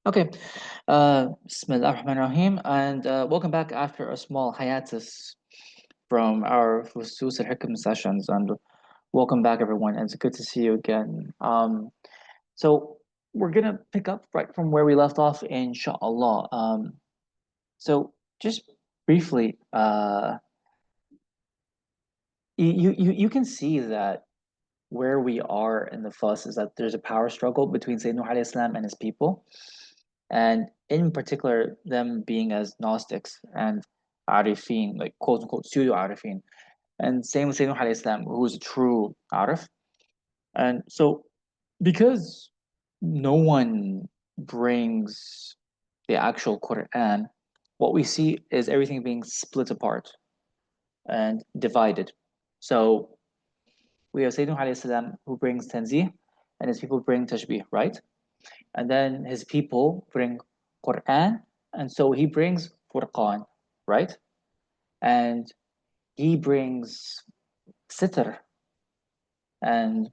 Okay. Bismillah ar-Rahman ar-Rahim, and welcome back after a small hiatus from our Fusus Al Hikam sessions, and welcome back everyone. And it's good to see you again. So we're gonna pick up right from where we left off, inshallah. So just briefly, you can see that where we are in the fuss is that there's a power struggle between Sayyidina Nuh alayhi salam and his people, and in particular them being as Gnostics and Arifin, like quote unquote pseudo Arifin, and same with Sayyidina Nuh alayhi salam, who's a true Arif. And so because no one brings the actual Quran, what we see is everything being split apart and divided. So we have Sayyidina Nuh alayhi salam who brings Tanzih, and his people bring Tashbih, right? And then his people bring Quran, and so he brings Furqan, right? And he brings Sitr and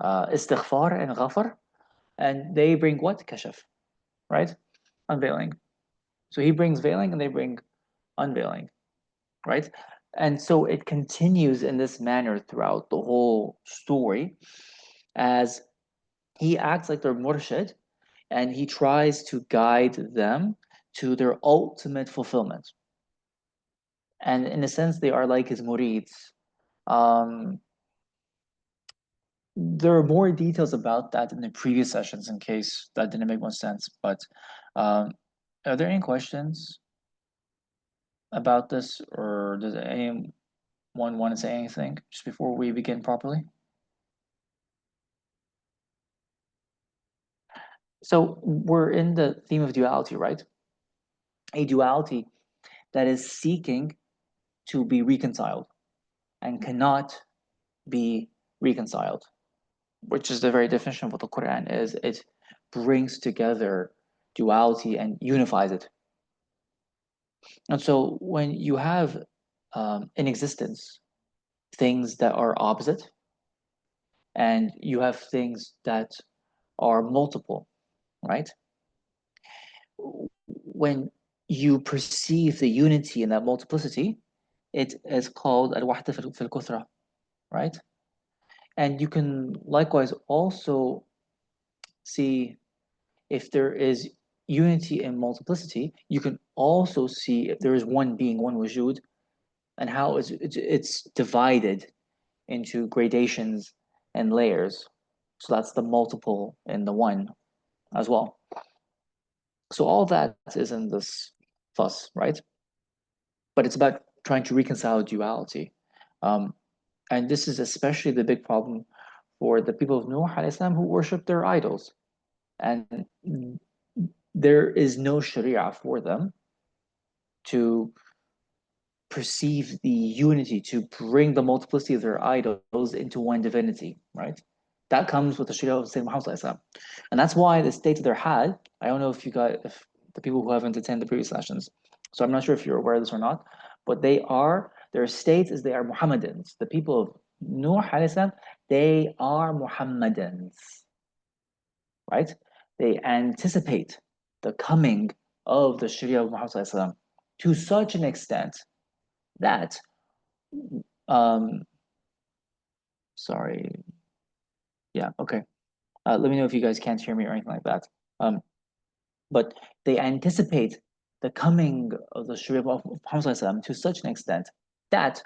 Istighfar and Ghafar, and they bring what? Kashaf, right? Unveiling. So he brings veiling and they bring unveiling, right? And so it continues in this manner throughout the whole story as he acts like their murshid and he tries to guide them to their ultimate fulfillment. And in a sense, they are like his murids. Um, there are more details about that in the previous sessions in case that didn't make much sense. But um, are there any questions about this, or does anyone want to say anything just before we begin properly? So we're in the theme of duality, right? A duality that is seeking to be reconciled and cannot be reconciled, which is the very definition of what the Quran is. It brings together duality and unifies it. And so when you have in existence things that are opposite and you have things that are multiple, right? When you perceive the unity in that multiplicity, it is called al-wahda fil kuthra, right? And you can likewise also see if there is unity in multiplicity, you can also see if there is one being, one wujud, and how it's divided into gradations and layers. So that's the multiple in the one as well. So all that is in this fuss, right? But it's about trying to reconcile duality. Um, and this is especially the big problem for the people of Nuh alayhi salam who worship their idols. And there is no sharia for them to perceive the unity, to bring the multiplicity of their idols into one divinity, right? That comes with the sharia of Sayyidina Muhammad. And that's why the state of their hal, I don't know if the people who haven't attended the previous sessions, so I'm not sure if you're aware of this or not, but their state is they are Muhammadans. The people of Nuh alayhi salam, they are Muhammadans, right? They anticipate the coming of the Sharia of Muhammad to such an extent that, um, sorry, yeah, okay. Let me know if you guys can't hear me or anything like that. But they anticipate the coming of the Sharia of Muhammad to such an extent that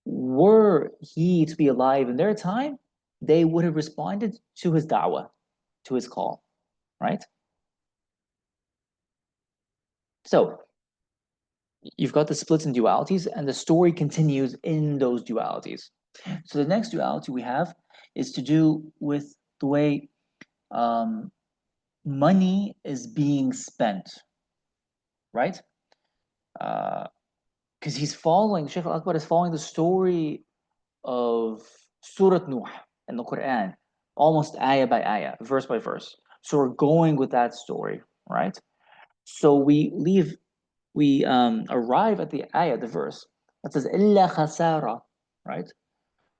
were he to be alive in their time, they would have responded to his da'wah, to his call, right? So you've got the splits and dualities, and the story continues in those dualities. So the next duality we have is to do with the way money is being spent, right? Because Sheikh Al Akbar is following the story of Surah Nuh in the Quran, almost ayah by ayah, verse by verse. So we're going with that story, right? So we arrive at the ayah, the verse that says illa khasara, right?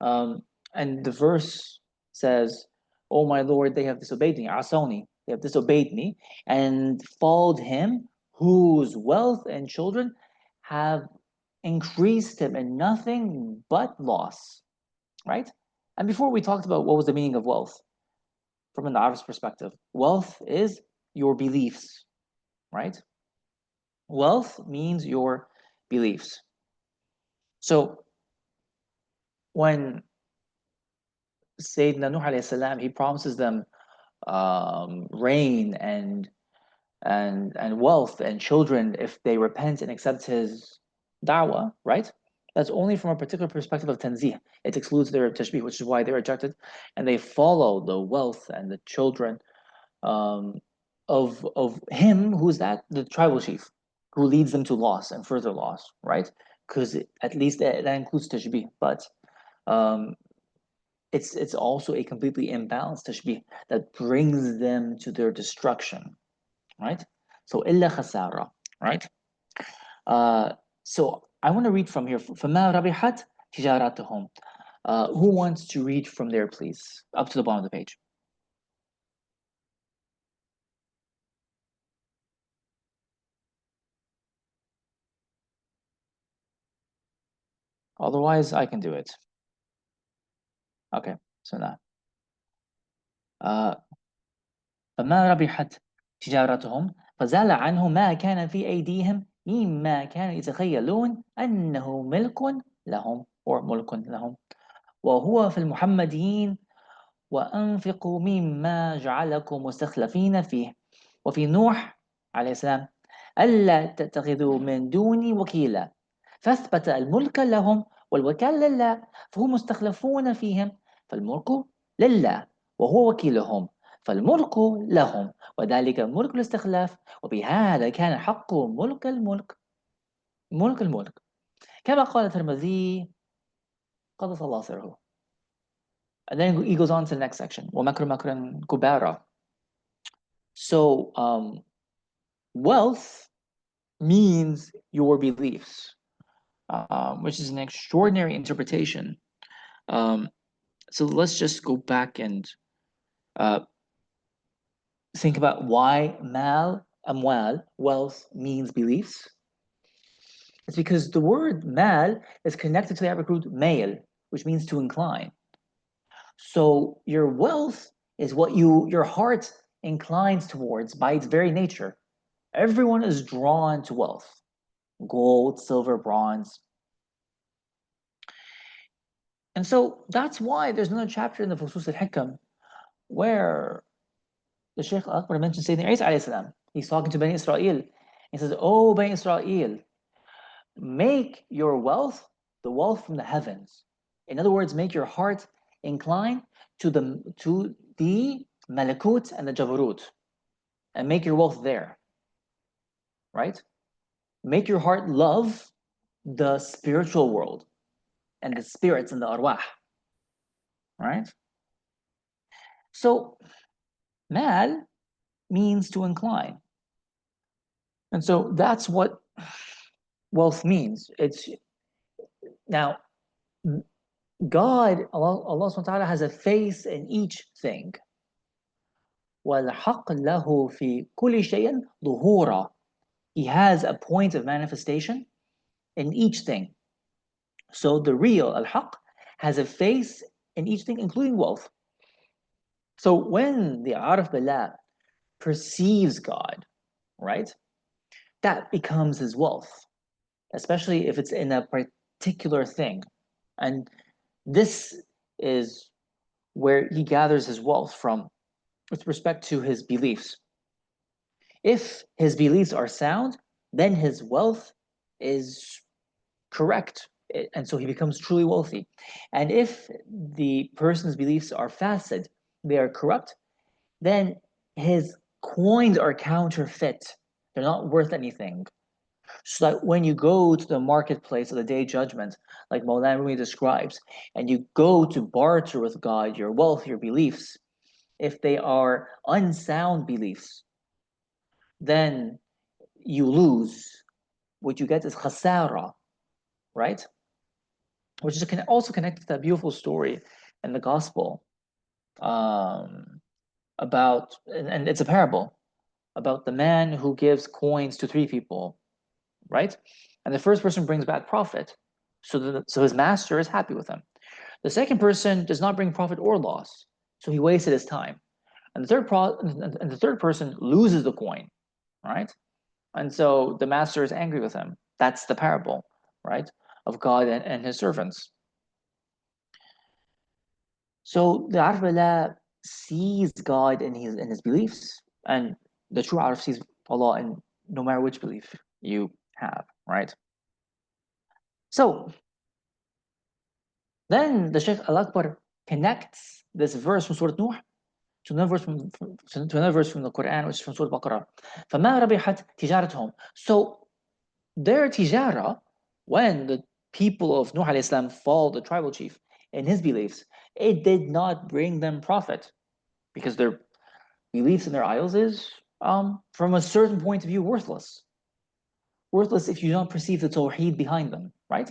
Um, and the verse says, "Oh my Lord, they have disobeyed me, asawni, they have disobeyed me and followed him whose wealth and children have increased him in nothing but loss, right? And before we talked about what was the meaning of wealth from an Arab's perspective, wealth is your beliefs, right? Wealth means your beliefs. So when Sayyidina Nuh alayhi salam, he promises them rain and wealth and children if they repent and accept his da'wah, right? That's only from a particular perspective of tanzih. It excludes their tashbih, which is why they rejected, and they follow the wealth and the children um, of him who's that the tribal chief who leads them to loss and further loss, right? Because at least that includes tashbih, but um, it's also a completely imbalanced tashbih that brings them to their destruction, right? So illa khasara, right? Uh, so I want to read from here. فَمَا رَبِحَتْ تِجَارَتُهُمْ. Who wants to read from there, please? Up to the bottom of the page. Otherwise, I can do it. Okay, so now. فما ربحت تجارتهم فزال عنهم ما كان في أيديهم مما كانوا يتخيلون أنه ملك لهم or ملك لهم وهو في المحمديين وأنفقوا مما جعلكم مستخلفين فيه وفي نوح عليه السلام ألا تتخذوا من دوني وكيلا فاثبت الملك لهم والوكالة لله فهم مستخلفون فيهم فالملك لله وهو وكيلهم فالملك لهم وذلك ملك الاستخلاف وبهذا كان حق ملك الملك ملك الملك كما قال الترمذي قدس الله سره. And then he goes on to the next section. وَمَكْرُ مَكْرًا كُبَارًا. So wealth means your beliefs, which is an extraordinary interpretation. So let's just go back and think about why mal, amwal, wealth means beliefs. It's because the word mal is connected to the Arabic root mail, which means to incline. So your wealth is what your heart inclines towards by its very nature. Everyone is drawn to wealth, gold, silver, bronze. And so that's why there's another chapter in the Fusus Al Hikam where the Shaykh Akbar mentions Sayyidina Isa alayhi salam. He's talking to Bani Israel. He says, "Oh, Bani Israel, make your wealth the wealth from the heavens. In other words, make your heart incline to the malakut and the jabarut, and make your wealth there. Right? Make your heart love the spiritual world and the spirits and the arwah. Right? So, mal means to incline. And so that's what wealth means. It's now God, Allah subhanahu wa ta'ala has a face in each thing. وَالْحَقْ لَهُ فِي كُلِّ شَيْءٍ ظُهُورًا. He has a point of manifestation in each thing. So the real al-haq has a face in each thing, including wealth. So when the Arif Billah perceives God, right, that becomes his wealth, especially if it's in a particular thing. And this is where he gathers his wealth from with respect to his beliefs. If his beliefs are sound, then his wealth is correct. And so he becomes truly wealthy. And if the person's beliefs are fasid, they are corrupt, then his coins are counterfeit. They're not worth anything. So that when you go to the marketplace of the day of judgment, like Maulana Rumi describes, and you go to barter with God your wealth, your beliefs, if they are unsound beliefs, then you lose. What you get is khasara, right? Which is also connected to that beautiful story in the gospel about, and it's a parable about the man who gives coins to 3 people, right? And the first person brings back profit, so his master is happy with him. The second person does not bring profit or loss, so he wasted his time. And the third person loses the coin, right? And so the master is angry with him. That's the parable, right, of God and his servants. So the Arif Billah sees God in his beliefs, and the true Arif sees Allah in no matter which belief you have, right? So then the Shaykh Al-Akbar connects this verse from Surah Nuh to another verse from the Quran, which is from Surah Baqarah. فَمَا رَبِحَتْ تِجَارَتْهُمْ. So their tijara, when the people of Nuh alayhi salam followed the tribal chief in his beliefs, it did not bring them profit, because their beliefs in their idols is, from a certain point of view, worthless. Worthless if you don't perceive the tawheed behind them, right?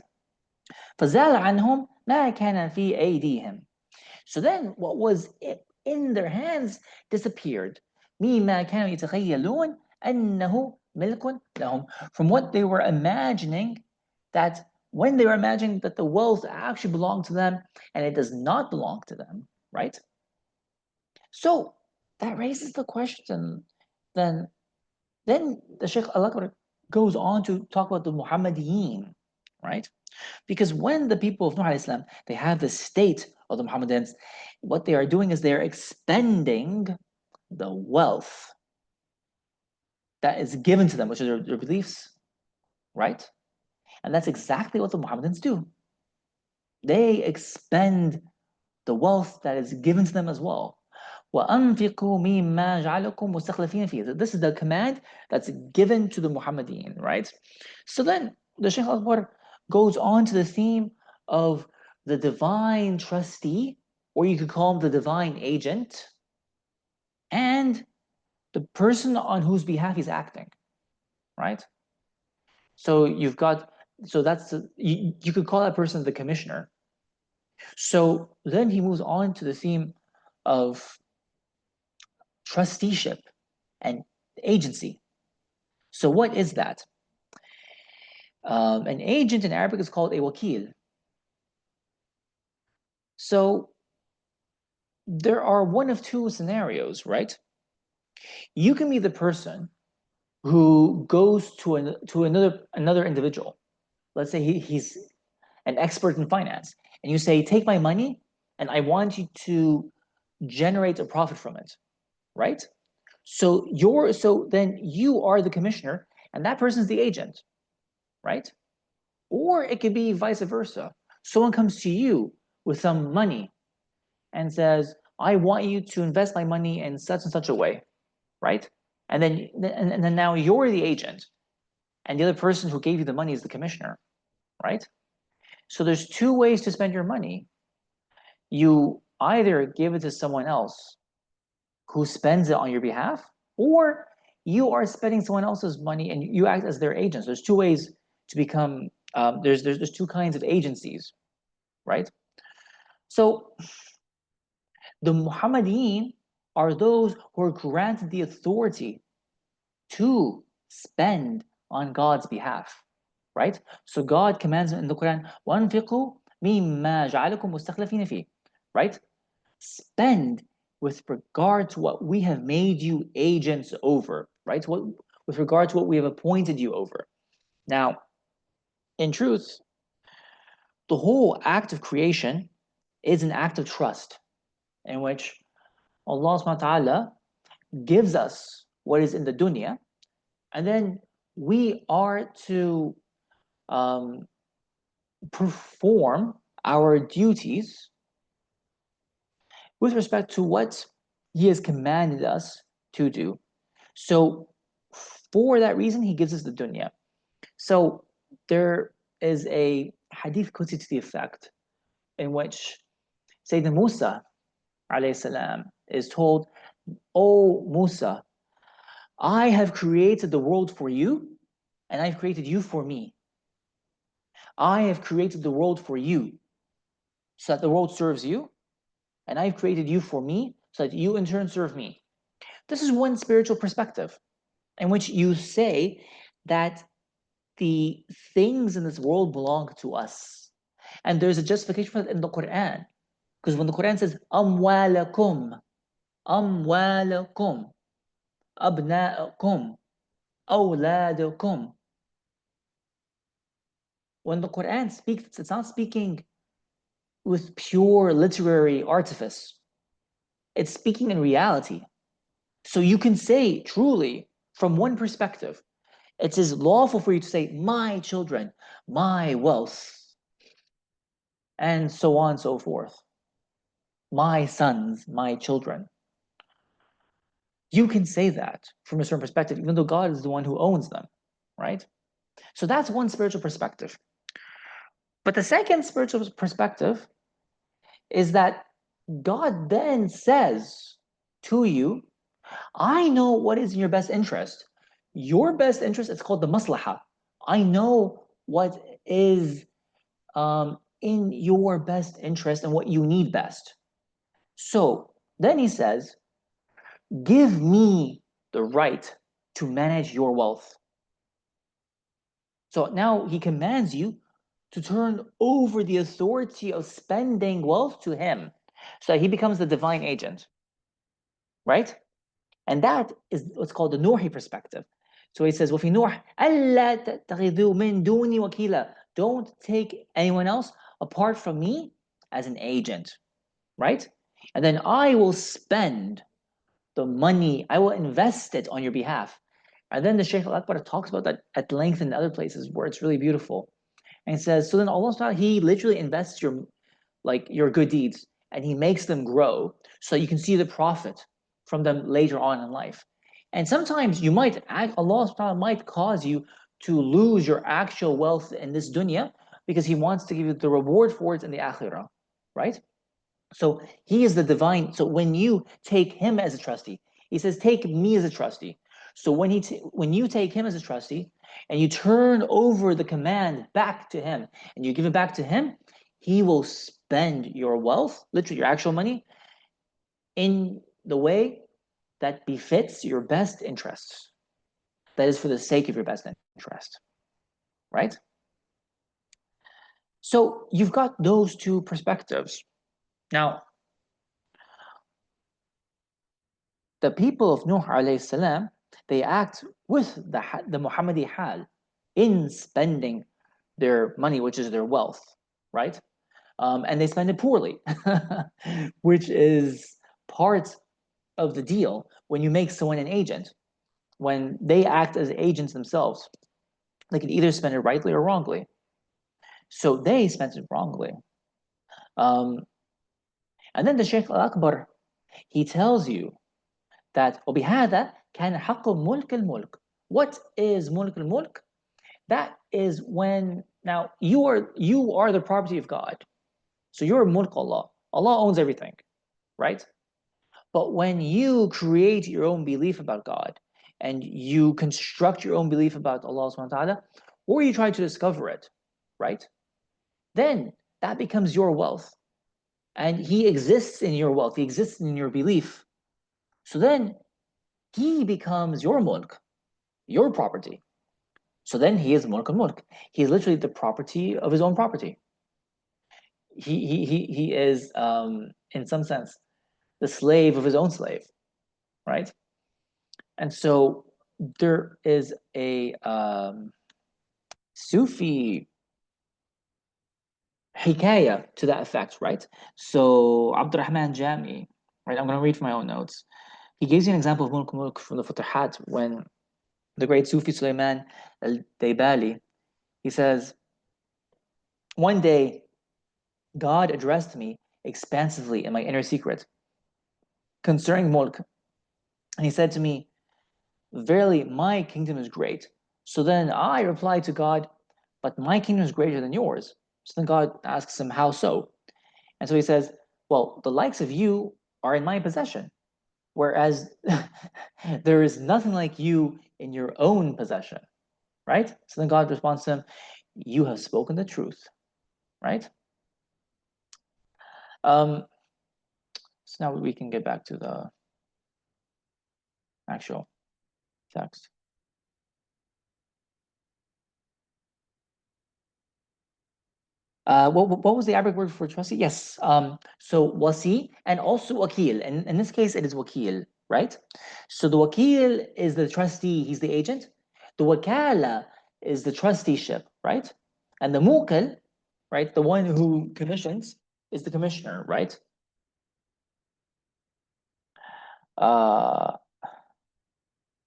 فَزَالَ عَنْهُمْ مَا كَانَ فِي أَيْدِيهِمْ. So then what was in their hands disappeared. مِمَّا كَانُوا يَتَخَيَّلُونَ أَنَّهُ مِلْكٌ لَهُمْ. From what they were imagining, that when they were imagining that the wealth actually belonged to them, and it does not belong to them, right? So that raises the question, then the Shaykh Al-Akbar goes on to talk about the Muhammadiyeen, right? Because when the people of Nuh alayhi salam, they have the state of the Muhammadans, what they are doing is they're expending the wealth that is given to them, which is their beliefs, right? And that's exactly what the Muhammadans do. They expend the wealth that is given to them as well. وَأَنْفِقُوا مِمَّا جَعَلَكُمْ مُسْتَخْلَفِينَ فِيهِ. This is the command that's given to the Muhammadiyeen, right? So then the Shaykh Akbar goes on to the theme of the divine trustee, or you could call him the divine agent, and the person on whose behalf he's acting, right? So you've got, so that's, you could call that person the commissioner. So then he moves on to the theme of trusteeship and agency. So what is that? An agent in Arabic is called a wakil. So there are one of two scenarios, right? You can be the person who goes to another individual. Let's say he's an expert in finance, and you say, take my money and I want you to generate a profit from it, right? So then you are the commissioner and that person's the agent, right? Or it could be vice versa. Someone comes to you with some money and says, I want you to invest my money in such and such a way, right? And then now you're the agent and the other person who gave you the money is the commissioner, right? So there's two ways to spend your money. You either give it to someone else who spends it on your behalf, or you are spending someone else's money and you act as their agent. So there's two ways to become, there's two kinds of agencies, right? So the Muhammadiyeen are those who are granted the authority to spend on God's behalf, right? So God commands in the Quran, وَأَنْفِقُوا مِمَّا جَعَلَكُمْ مُسْتَخْلَفِينَ فِيهِ, right? Spend with regard to what we have made you agents over, right? With regard to what we have appointed you over. Now, in truth, the whole act of creation is an act of trust in which Allah subhanahu wa ta'ala gives us what is in the dunya, and then we are to perform our duties with respect to what He has commanded us to do. So for that reason, He gives us the dunya. So there is a hadith qudsi to the effect in which Sayyidina Musa alayhi salam is told, "O Musa, I have created the world for you, and I've created you for me. I have created the world for you, so that the world serves you, and I've created you for me, so that you in turn serve me. This is one spiritual perspective in which you say that the things in this world belong to us. And there's a justification for that in the Quran. Because when the Quran says, أموالكم, أموالكم, أبناءكم, أولادكم. When the Quran speaks, it's not speaking with pure literary artifice. It's speaking in reality. So you can say truly, from one perspective, it is lawful for you to say, my children, my wealth, and so on and so forth. My sons, my children. You can say that from a certain perspective, even though God is the one who owns them, right? So that's one spiritual perspective. But the second spiritual perspective is that God then says to you, I know what is in your best interest. Your best interest is called the maslahah. I know what is in your best interest and what you need best. So then he says, give me the right to manage your wealth. So now he commands you to turn over the authority of spending wealth to him so that he becomes the divine agent, right? And that is what's called the Nuhi perspective. So he says, وَفِي نُوحٍ أَلَّا تَتَّخِذُوا مِن دُونِي وَكِيلًا. Don't take anyone else apart from me as an agent, right? And then I will spend the money, I will invest it on your behalf. And then the Shaykh al-Akbar talks about that at length in other places where it's really beautiful. And he says, so then Allah, he literally invests your good deeds and he makes them grow so you can see the profit from them later on in life. And sometimes you might, Allah might cause you to lose your actual wealth in this dunya because he wants to give you the reward for it in the akhirah, right? So he is the divine. So when you take him as a trustee, he says, take me as a trustee. So when you take him as a trustee and you turn over the command back to him and you give it back to him, he will spend your wealth, literally your actual money, in the way that befits your best interests. That is for the sake of your best interest, right? So you've got those two perspectives. Now, the people of Nuh alayhi salam, they act with the Muhammadi hal in spending their money, which is their wealth, right? And they spend it poorly, which is part of the deal when you make someone an agent. When they act as agents themselves, they can either spend it rightly or wrongly. So they spent it wrongly. Um, and then the Shaykh al-Akbar, he tells you that وبهذا كان حق ملك الملك. What is ملك الملك? That is when now you are the property of God. So you're mulk Allah. Allah owns everything, right? But when you create your own belief about God and you construct your own belief about Allah subhanahu wa ta'ala, or you try to discover it, right? Then that becomes your wealth. And he exists in your wealth, he exists in your belief. So then he becomes your mulk, your property. So then he is mulk al-mulk. He is literally the property of his own property. He is in some sense the slave of his own slave, right? And so there is a Sufi hikayah to that effect, right? So Abdurrahman Jami, right? I'm going to read from my own notes. He gives you an example of mulk mulk from the Futuhat when the great Sufi Sulaiman al-Daybali, he says, one day God addressed me expansively in my inner secret concerning mulk. And he said to me, verily, my kingdom is great. So then I replied to God, but my kingdom is greater than yours. So then God asks him, how so? And so he says, well, the likes of you are in my possession, whereas there is nothing like you in your own possession, right? So then God responds to him, you have spoken the truth, right? Um, So now we can get back to the actual text. What was the Arabic word for trustee? Yes. So wasi and also wakil. And in this case, it is wakil, right? So the wakil is the trustee, he's the agent. The wakala is the trusteeship, right? And the mukal, right, the one who commissions, is the commissioner, right? Uh,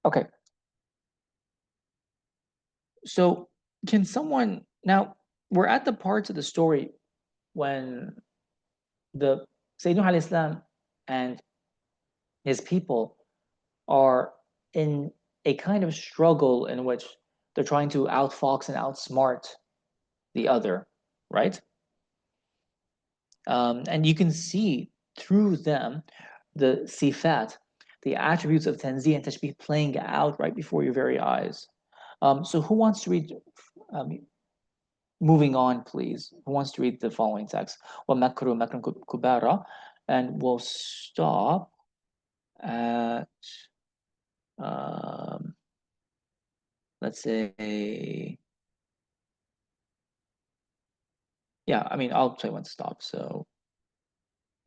okay. So can someone now we're at the parts of the story when the Sayyidina al-Islam and his people are in a kind of struggle in which they're trying to outfox and outsmart the other, right? And you can see through them the sifat, the attributes of tanzih and tashbih playing out right before your very eyes. So who wants to read, um, moving on, please? Who wants to read the following text? وَمَكْرُ مَكْرًا كُبَارًا. And we'll stop at, um, let's say, yeah, I mean, I'll say when to stop. So,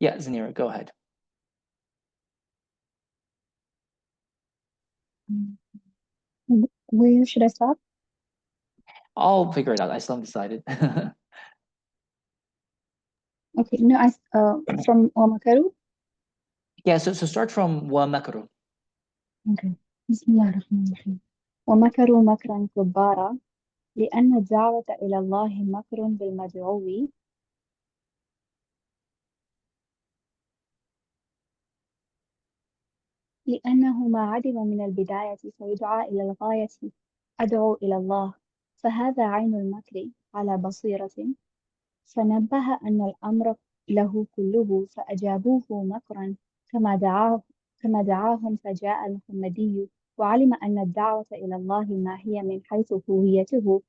yeah, Zanira, go ahead. Where should I stop? I'll figure it out. I still haven't decided. Okay, no, from Omakaru. Yeah, so start from وَمَكْرُ. Okay. بسم الله الرحمن الرحيم. ومكروا مكرا كبارا لأن الدعوة إلى الله مكر بالمدعو لأنه ما عدم من البداية فيدعى إلى الغاية أدعو إلى الله فهذا عين المكر على بصيرة فنبه أن الأمر له كله فأجابوه مكرا كما دعاهم فجاء المحمدي وعلم أن الدعوة إلى الله ما هي من حيث هويته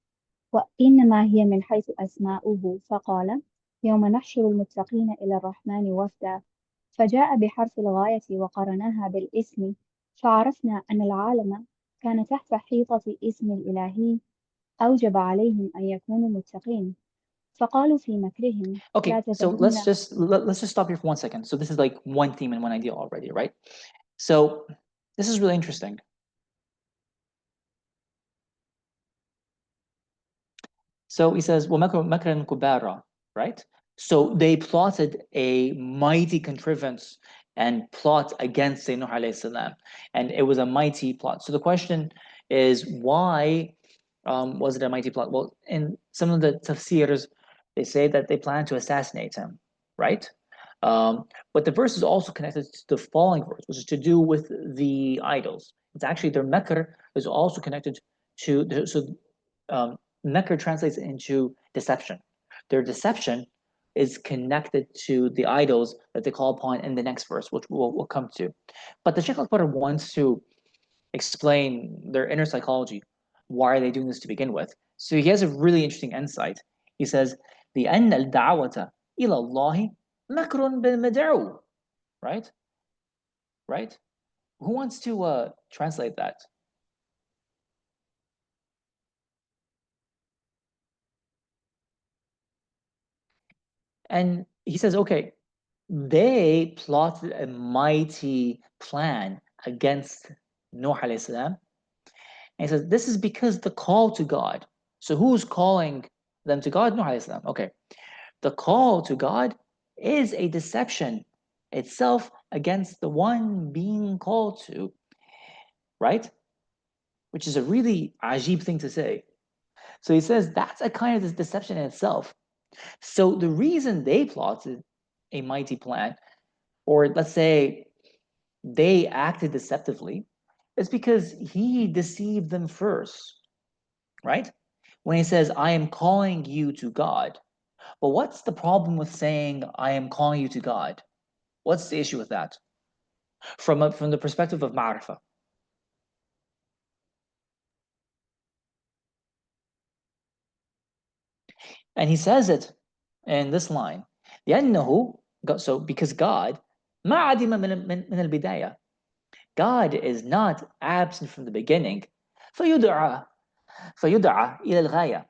وإنما هي من حيث أسماؤه فقال يوم نحشر المتقين إلى الرحمن وفدا فجاء بحرف الغاية وقرنها بالاسم فعرفنا أن العالم كان تحت حيطة اسم الإلهي أوجب عليهم أن يكونوا متقين فقالوا في مكرهم لا Okay, so let's تذرن just let's just stop here for 1 second. So this is like one theme and one idea already, right? So this is really interesting. So he says, وَمَكْرًا كُبَارًا, right? So they plotted a mighty contrivance and plot against Sayyidina Nuh alayhi salam. And it was a mighty plot. So the question is, why was it a mighty plot? Well, in some of the tafsirs, they say that they planned to assassinate him, right? But the verse is also connected to the following verse, which is to do with the idols. It's actually their makr is also connected to um, makr translates into deception. Their deception is connected to the idols that they call upon in the next verse, which we'll come to. But the Sheikh Al-Qadr wants to explain their inner psychology. Why are they doing this to begin with? So he has a really interesting insight. He says, لأن الدعوة إلى الله مكر بالمدعو. Right? Right? Who wants to translate that? And he says, okay, they plotted a mighty plan against Nuh alayhi salam. And he says, this is because the call to God. So who's calling them to God? Nuh alayhi salam. Okay. The call to God is a deception itself against the one being called to, right? Which is a really ajib thing to say. So he says that's a kind of deception in itself. So the reason they plotted a mighty plan, or let's say they acted deceptively, is because he deceived them first, right? When he says, I am calling you to God. But what's the problem with saying, I am calling you to God? What's the issue with that? From the perspective of ma'rifah. And he says it in this line. لأنه, so because God ما عدم من البداية. God is not absent from the beginning. فيدعى إلى الغاية,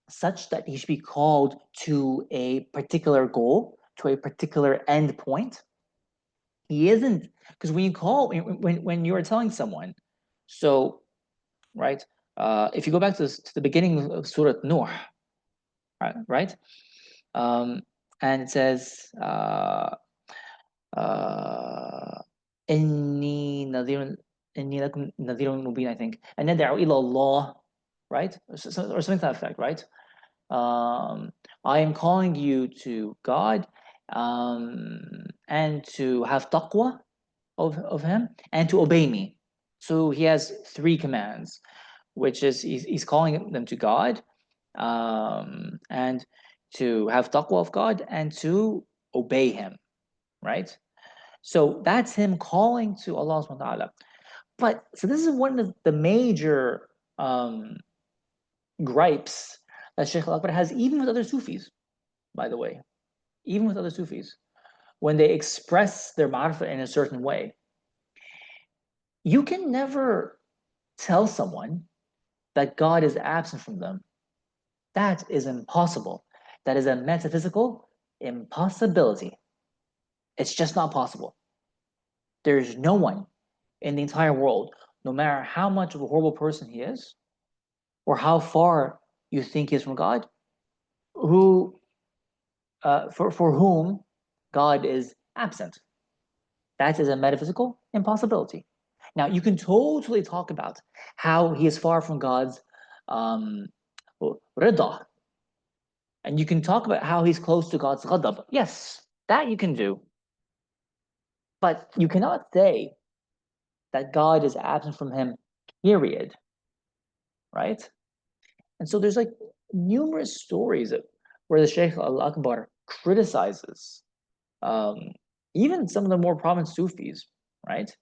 such that he should be called to a particular goal, to a particular end point. He isn't, because when you call, when you are telling someone, so, right, if you go back to the beginning of Surah Nuh, right, and it says, إني نذير إني لكم نذير مبين, I think, and ندعو إلى الله, right, or something to that effect, right? I am calling you to God, and to have taqwa of Him, and to obey me. So He has three commands, which is he's calling them to God, and to have taqwa of God, and to obey Him, right? So that's Him calling to Allah subhanahu wa ta'ala. But so this is one of the major gripes that Sheikh Al Akbar has, even with other Sufis, by the way, even with other Sufis, when they express their ma'rifah in a certain way. You can never tell someone that God is absent from them. That is impossible. That is a metaphysical impossibility. It's just not possible. There's no one in the entire world, no matter how much of a horrible person he is, or how far you think he is from God, who for whom God is absent. That is a metaphysical impossibility. Now, you can totally talk about how he is far from God's rida, and you can talk about how he's close to God's ghadab. Yes, that you can do. But you cannot say that God is absent from him, period. Right? And so there's like numerous stories where the Shaykh al-Akbar criticizes even some of the more prominent Sufis, right?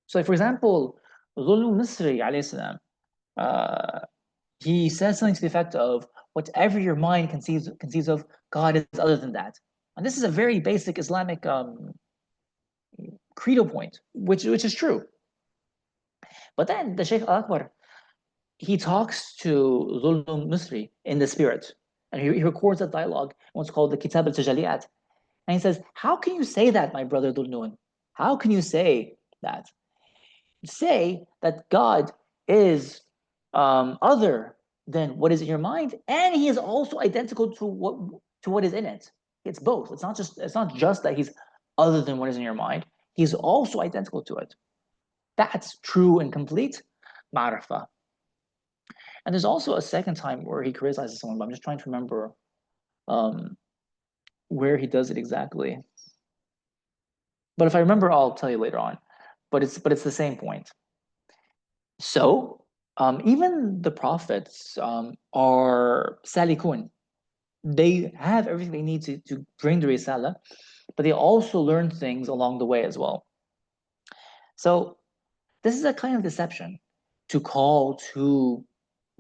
So, like, for example, Dhul Misri alayhi salam, he says something to the effect of, whatever your mind conceives of, God is other than that. And this is a very basic Islamic credo point, which is true. But then the Shaykh al-Akbar, he talks to Dhul Misri in the spirit, and he records a dialogue, what's called the Kitab al-Tajaliyat. And he says, how can you say that, my brother Dhul Nun? How can you say that? Say that God is other than what is in your mind, and he is also identical to what is in it. It's both. It's not just that he's other than what is in your mind. He's also identical to it. That's true and complete ma'rifah. And there's also a second time where he criticizes someone, but I'm just trying to remember where he does it exactly. But if I remember, I'll tell you later on. But it's the same point. So even the prophets are salikun. They have everything they need to bring the risala, but they also learn things along the way as well. So this is a kind of deception to call to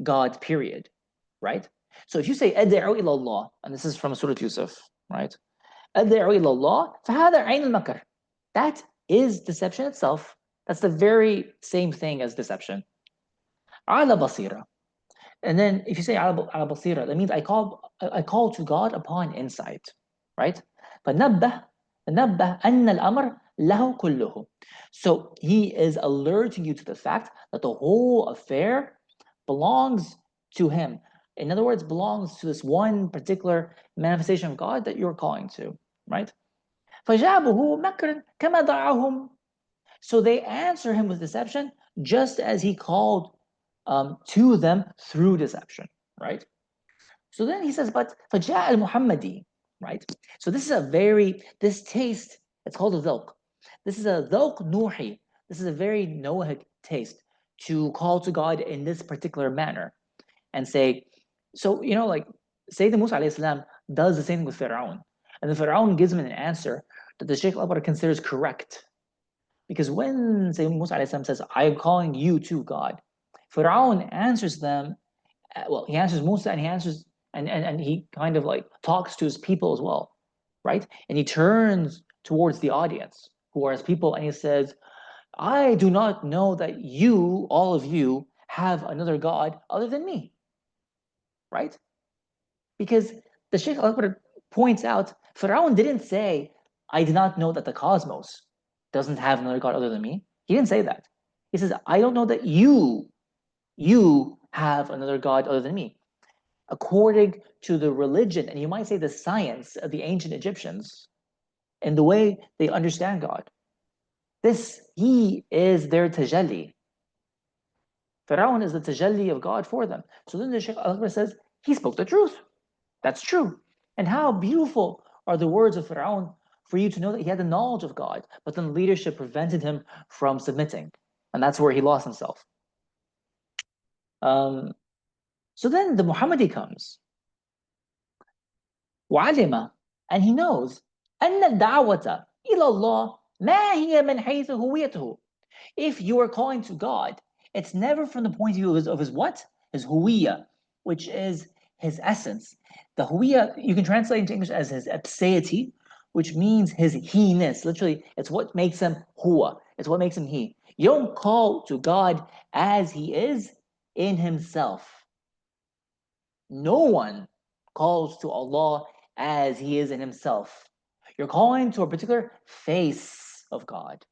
God, period, right? So if you say أدعو إلى الله, and this is from Surah Yusuf, right? أدعو إلى الله فهذا عين المكر. That is deception itself. That's the very same thing as deception. على بصيرة. And then if you say على بصيرة, that means I call to God upon insight, right? فنبه أن الأمر له كله. So he is alerting you to the fact that the whole affair belongs to him. In other words, belongs to this one particular manifestation of God that you're calling to, right? فجابه مكرا كما دعاهم. So they answer him with deception, just as he called to them through deception, right? So then he says, but فجاء المحمدي, right? So this is this taste, it's called a dhawq. This is a dhawq nuhi. This is a very Noahic taste to call to God in this particular manner and say, so, like Sayyidina Musa alayhi salam does the same thing with Fir'aun. And the Fir'aun gives him an answer that the Shaykh al-Akbar considers correct. Because when Sayyidina Musa alayhi salam says, I am calling you to God, Fir'aun answers them, well, he answers Musa, and he answers, and he kind of like talks to his people as well, right? And he turns towards the audience, who are his people, and he says, I do not know that you, all of you, have another God other than me, right? Because the Shaykh Al-Akbar points out, Pharaoh didn't say, I did not know that the cosmos doesn't have another God other than me. He didn't say that. He says, I don't know that you have another God other than me. According to the religion, and you might say the science of the ancient Egyptians, and the way they understand God, he is their tajalli. Pharaoh is the tajalli of God for them. So then the Shaykh Al-Akbar says, he spoke the truth. That's true. And how beautiful are the words of Pharaoh for you to know that he had the knowledge of God, but then leadership prevented him from submitting. And that's where he lost himself. So then the Muhammadi comes. وعلم, and he knows أن الدعوة إلى الله ما هي من حيث هويته. If you are calling to God, it's never from the point of view of his what? His huwiya, which is his essence. The huwiya, you can translate into English as his ipseity, which means his he-ness. Literally, it's what makes him huwa. It's what makes him he. You don't call to God as he is in himself. No one calls to Allah as he is in himself. You're calling to a particular face of God.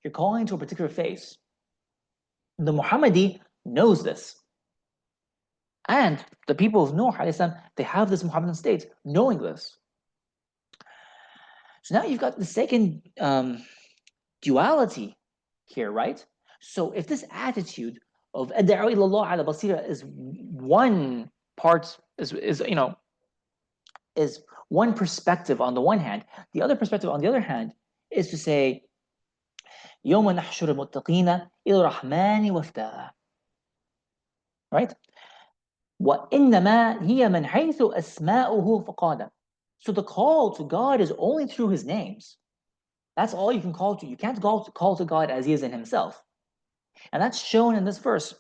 You're calling to a particular face. The Muhammadi knows this. And the people of Nuh, they have this Muhammadan state, knowing this. So now you've got the second duality here, right? So if this attitude of ad'u ilallah ala basira is one part, is one perspective on the one hand, the other perspective on the other hand is to say, يوم نحشر المتقين إلى الرحمن وفدا. Right? وإنما هي من حيث أسماؤه فقادا. So the call to God is only through his names. That's all you can call to. You can't call to God as he is in himself. And that's shown in this verse.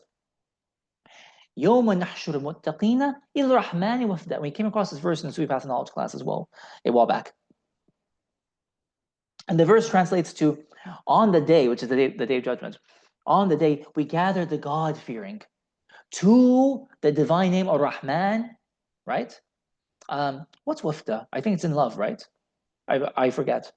يوم نحشر المتقين إلى الرحمن وفدا. We came across this verse in the Sufi Path Knowledge class as well, a while back. And the verse translates to, on the day, which is the day of judgment, on the day we gather the God-fearing to the divine name of Rahman, right? What's wafda? I think it's in love, right? I forget.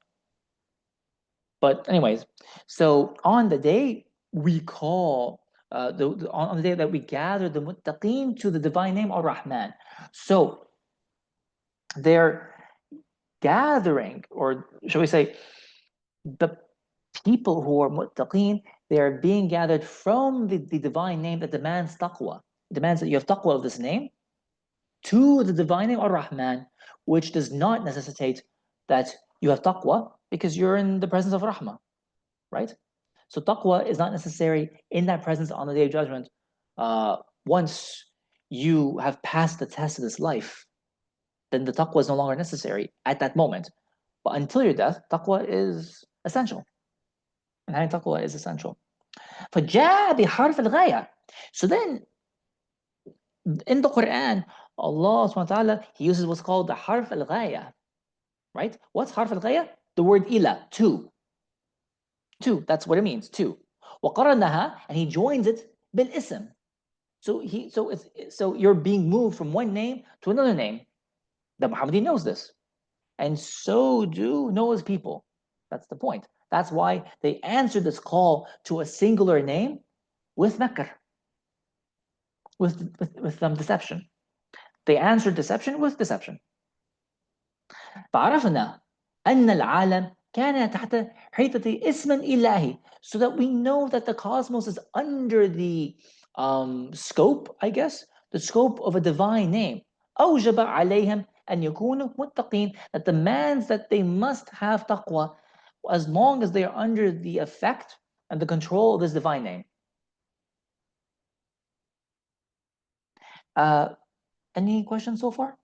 But anyways, so on the day we call, on the day that we gather the muttaqeen to the divine name of Rahman. So they're gathering, or shall we say, the people who are muttaqeen, they are being gathered from the divine name that demands taqwa. It demands that you have taqwa of this name to the divine name Ar-Rahman, which does not necessitate that you have taqwa because you're in the presence of Rahmah, right? So taqwa is not necessary in that presence on the day of judgment. Once you have passed the test of this life, then the taqwa is no longer necessary at that moment. But until your death, taqwa is essential. And having taqwa is essential. فجاء بحرف الغاية. So then, in the Quran, Allah subhanahu wa ta'ala, he uses what's called the harf al-ghaya, right? What's harf al-ghaya? The word ila, to. To, that's what it means, to. وقرنها, and he joins it bil-ism. So you're being moved from one name to another name. The Muhammadi knows this. And so do Noah's people. That's the point. That's why they answered this call to a singular name with makr, with deception. They answered deception with deception. فعرفنا أن العالم كان تحت حيطة اسم إلهي, so that we know that the cosmos is under the scope, I guess, the scope of a divine name. أوجب عليهم أن يكونوا متقين, that demands that they must have taqwa as long as they are under the effect and the control of this divine name. Any questions so far?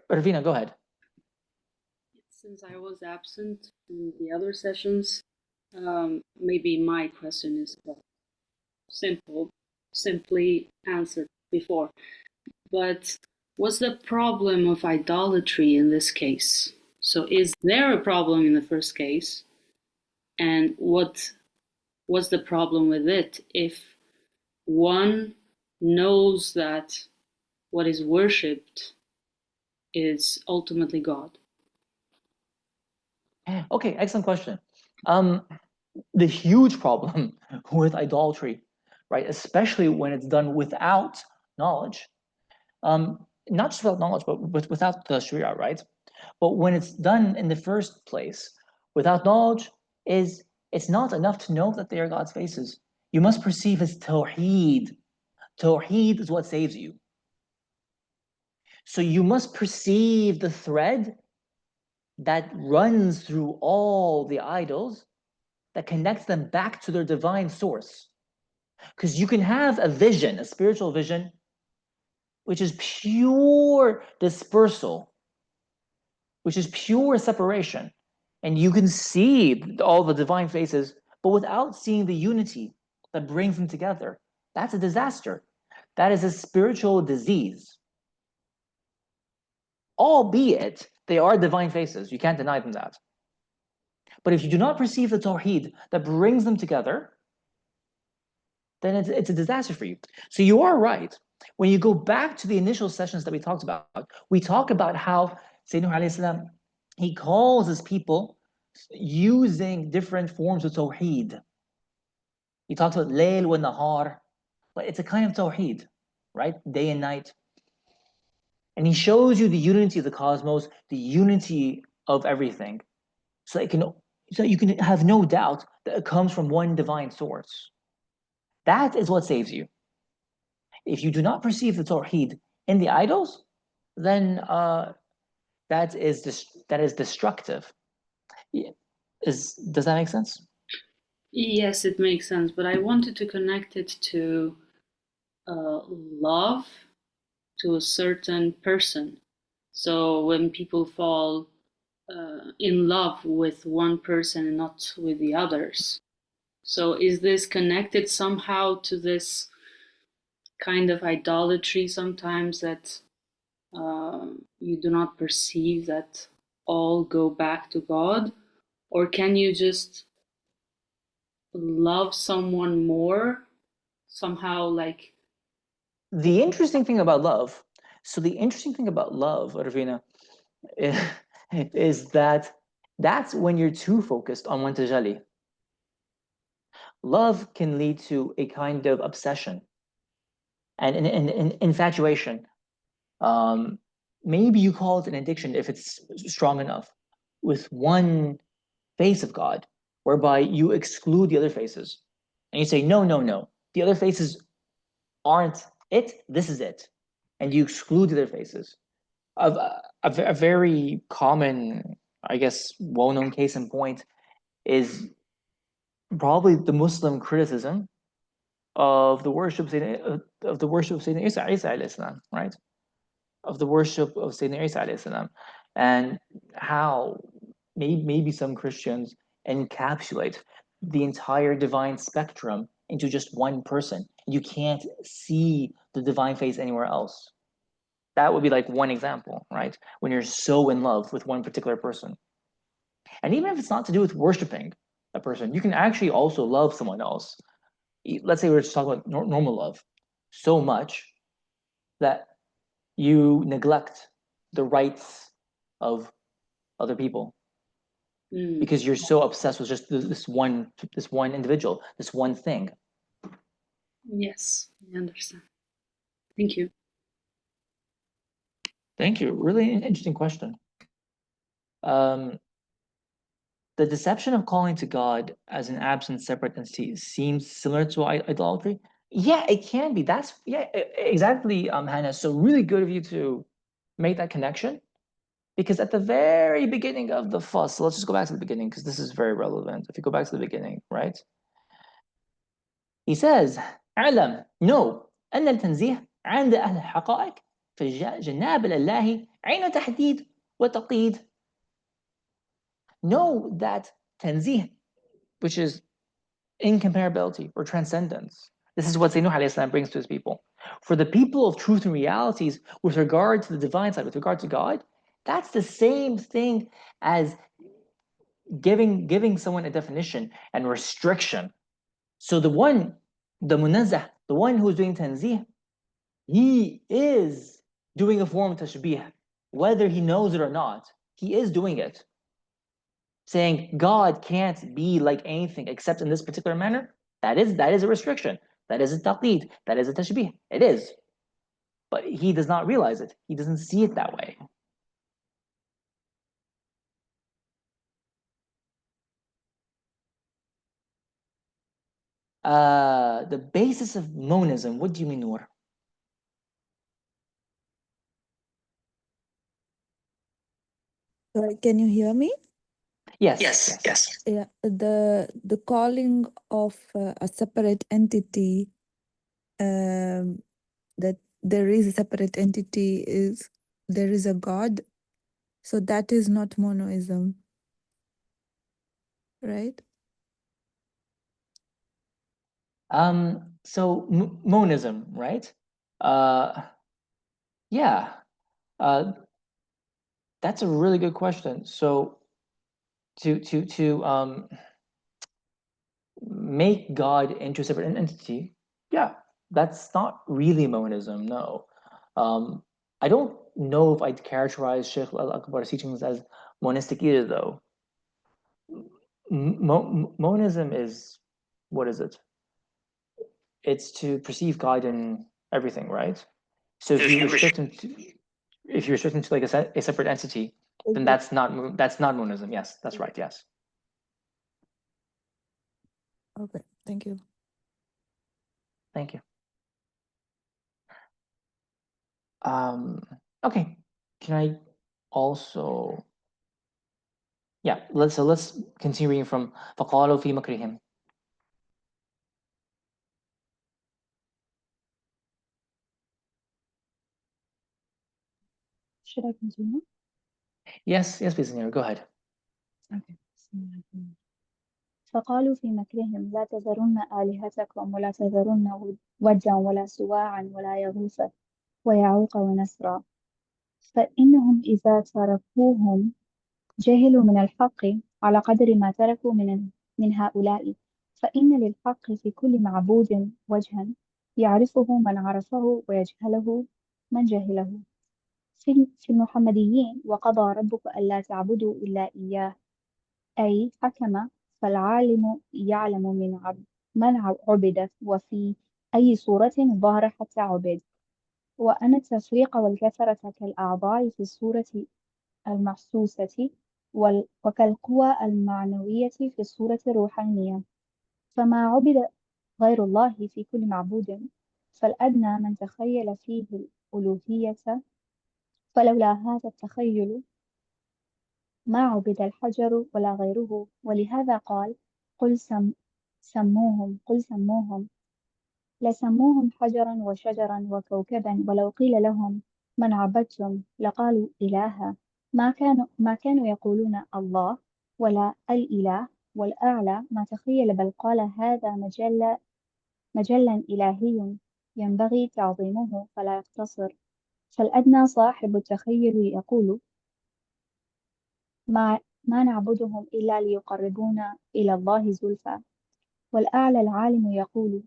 Irvina, go ahead. Since I was absent in the other sessions, maybe my question is simple. simply answered before. But what's the problem of idolatry in this case? So is there a problem in the first case? And what's the problem with it if one knows that what is worshipped is ultimately God? Okay, excellent question. The huge problem with idolatry, right, especially when it's done without knowledge, not just without knowledge, but without the Sharia, right? But when it's done in the first place without knowledge, it's not enough to know that they are God's faces. You must perceive as tawheed. Tawheed is what saves you. So you must perceive the thread that runs through all the idols that connects them back to their divine source. Because you can have a vision, a spiritual vision, which is pure dispersal, which is pure separation. And you can see all the divine faces, but without seeing the unity that brings them together. That's a disaster. That is a spiritual disease. Albeit they are divine faces, you can't deny them that. But if you do not perceive the tawheed that brings them together, then it's a disaster for you. So you are right. When you go back to the initial sessions that we talked about, we talk about how Sayyidina alayhi salam, he calls his people using different forms of tawheed. He talks about layl wa nahar, but it's a kind of tawheed, right? Day and night. And he shows you the unity of the cosmos, the unity of everything. So you can have no doubt that it comes from one divine source. That is what saves you. If you do not perceive the tawheed in the idols, then that is destructive. Does that make sense? Yes, it makes sense, but I wanted to connect it to love to a certain person. So when people fall in love with one person and not with the others. So is this connected somehow to this kind of idolatry sometimes that you do not perceive that all go back to God? Or can you just love someone more somehow, like The interesting thing about love, Arvina, is that that's when you're too focused on one tajalli. Love can lead to a kind of obsession and an infatuation. Maybe you call it an addiction if it's strong enough with one face of God, whereby you exclude the other faces. And you say, no, no, no. The other faces aren't it. This is it. And you exclude the other faces. A very common, I guess, well-known case in point is probably the Muslim criticism of the worship of Sayyidina Isa alayhi salam, right? Of the worship of Sayyidina Isa alayhi salam, and how maybe some Christians encapsulate the entire divine spectrum into just one person. You can't see the divine face anywhere else. That would be like one example, right? When you're so in love with one particular person. And even if it's not to do with worshiping a person, you can actually also love someone else. Let's say we're just talking about normal love so much that you neglect the rights of other people because you're so obsessed with just this one individual, this one thing. Yes, I understand. Thank you. Thank you. Really interesting question. The deception of calling to God as an absent, separate entity seems similar to idolatry. Yeah, it can be. Exactly, Hannah. So really good of you to make that connection, because at the very beginning of the fuss, so let's just go back to the beginning because this is very relevant. If you go back to the beginning, right? He says, "علم, know أن التنزيه عند أهل الحقائق في جناب الله عين تحديد وتقييد." Know that tanzih, which is incomparability or transcendence, This is what Sayyidina Nuh alayhi salam brings to his people. For the people of truth and realities, with regard to the divine side, with regard to God, that's the same thing as giving someone a definition and restriction. So the munazzah, the one who's doing tanzih, he is doing a form of tashbih, whether he knows it or not. He is doing it. Saying God can't be like anything except in this particular manner, that is a restriction. That is a taqeed. That is a tashbih. It is. But he does not realize it. He doesn't see it that way. The basis of monism, what do you mean, Noor? Sorry, can you hear me? Yes. Yeah, the calling of a separate entity, that there is a separate entity, is there is a God, so that is not monoism, right? So monism, right? Yeah. That's a really good question. So to make God into a separate entity, yeah, that's not really monism, no. I don't know if I'd characterize Sheikh Al-Akbar's teachings as monistic either, though. Monism is, what is it? It's to perceive God in everything, right? So if you restrict him to like a separate entity, then that's not monism. Yes, that's right. Yes. Okay, thank you. Thank you. Okay. Can I also? Yeah. Let's continue reading from فَقَالُوا فِي مَكْرِهِمْ. Should I continue? Yes, please, Nira, go ahead. Okay. فقالوا في مكرهم لا تذرن آلهتكم ولا تذرن ودا ولا سواعا ولا يغوث ويعوق ونسرا فإنهم إذا تركوهم جهلوا من الحق على قدر ما تركوا من هؤلاء فإن للحق في كل معبود وجها يعرفه من عرفه ويجهله من جهله في المحمديين وقضى ربك ألا تعبدوا إلا إياه أي حكم فالعالم يعلم من عبد وفي أي صورة ظهر حتى عبد وأن التفريق والكثرة كالأعضاء في الصورة المحسوسة وكالقوى المعنوية في الصورة الروحانية فما عبد غير الله في كل معبود فالأدنى من تخيل فيه الألوهية فلولا هذا التخيل ما عبد الحجر ولا غيره ولهذا قال قل سموهم لسموهم حجرا وشجرا وكوكبا ولو قيل لهم من عبدتم لقالوا إلها ما كانوا يقولون الله ولا الإله والأعلى ما تخيل بل قال هذا مجلا إلهي ينبغي تعظيمه فلا يقتصر فالأدنى صاحب التخيل يقول ما نعبدهم إلا ليقربونا إلى الله زلفى والأعلى العالم يقول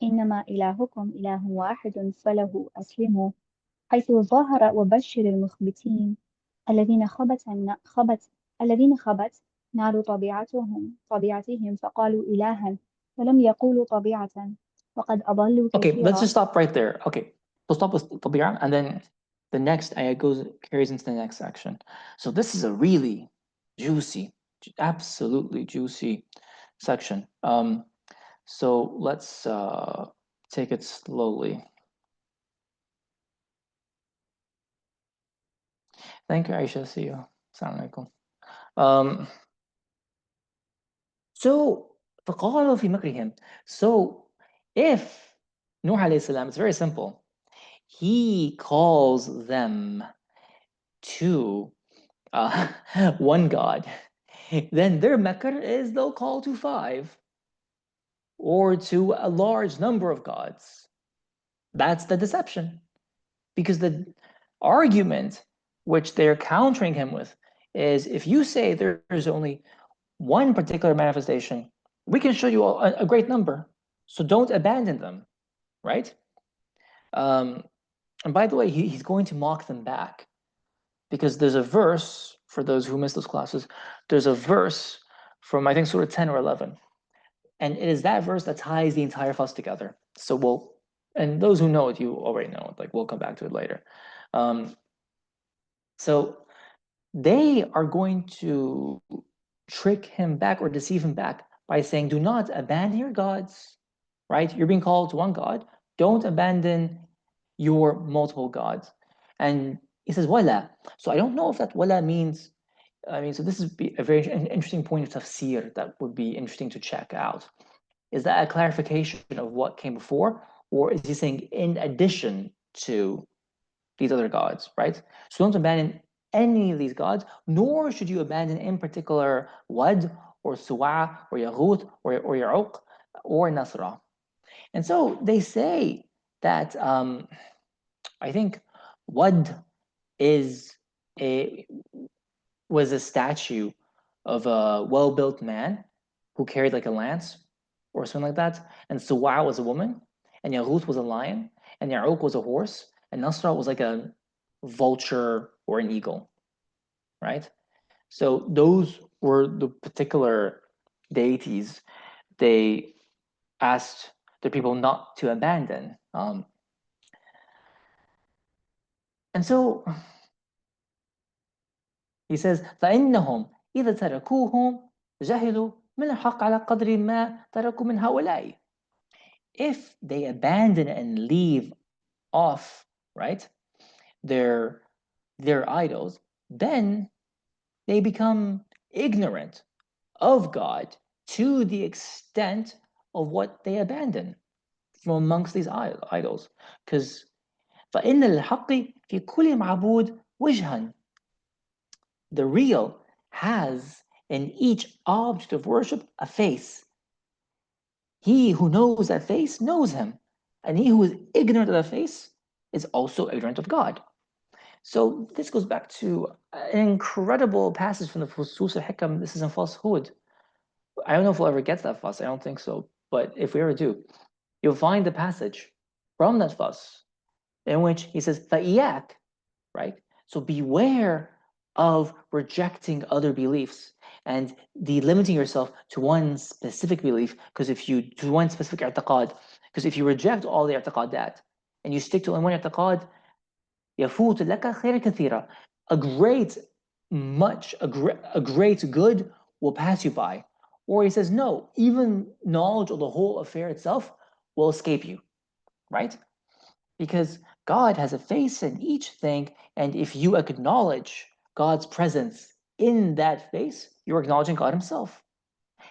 إنما إلهكم إله واحد فله أسلموا حيث ظاهر وبشر المخبتين الذين خبت نار طبيعتهم فقالوا إلها ولم يقولوا طبيعة وقد أضلوا Okay, كثيرا. let's just stop right there. Okay, so stop with Tabi'a, and then the next ayah carries into the next section. So this is a really juicy, absolutely juicy section. So let's take it slowly. Thank you, Aisha. See you. Assalamu alaikum. So فَقَالُوا فِي مَكْرِهِمْ. So if Nuh alayhi salam, it's very simple. He calls them to one God. Then their makr is they'll call to five. or to a large number of gods. That's the deception. Because the argument which they're countering him with is, if you say there's only one particular manifestation, we can show you a great number, so don't abandon them, right? And by the way, he's going to mock them back, because there's a verse, for those who missed those classes, there's a verse from, I think, Surah 10 or 11, and it is that verse that ties the entire fuss together. So and those who know it, you already know it, like we'll come back to it later. So they are going to trick him back or deceive him back by saying, do not abandon your gods, right? You're being called to one God. Don't abandon your multiple gods. And he says, wala. So I don't know if that wala means, so this is a very interesting point of tafsir that would be interesting to check out. Is that a clarification of what came before? Or is he saying in addition to these other gods, right? So don't abandon any of these gods, nor should you abandon in particular Wad or Suwa or Yaghut or Ya'uq or Nasra. And so they say that I think Wad was a statue of a well-built man who carried like a lance or something like that, and Suwa was a woman, and Yaghut was a lion, and Ya'uq was a horse, and Nasra was like a vulture or an eagle, right? So those were the particular deities they asked the people not to abandon. And so he says, فإنهم إذا تركوهم جهلوا من الحق على قدر ما تركوا من هؤلاء. If they abandon and leave off, right, their idols, then they become ignorant of God to the extent of what they abandon from amongst these idols. Because فإن الحق في كل معبود وجها. The real has in each object of worship a face. He who knows that face knows him, and he who is ignorant of that face is also ignorant of God. So this goes back to an incredible passage from the Fusus Al Hikam. This is in falsehood. I don't know if we'll ever get to that fuss. I don't think so. But if we ever do, you'll find the passage from that fuss in which he says, فَإِيَّاكَ, right? So beware of rejecting other beliefs and delimiting yourself to one specific belief, because if you reject all the i'tiqadat and you stick to one i'tiqad, يفوت لك خير كثيرة. A great good will pass you by. Or he says, no, even knowledge of the whole affair itself will escape you, right? Because God has a face in each thing, and if you acknowledge God's presence in that face, you're acknowledging God himself.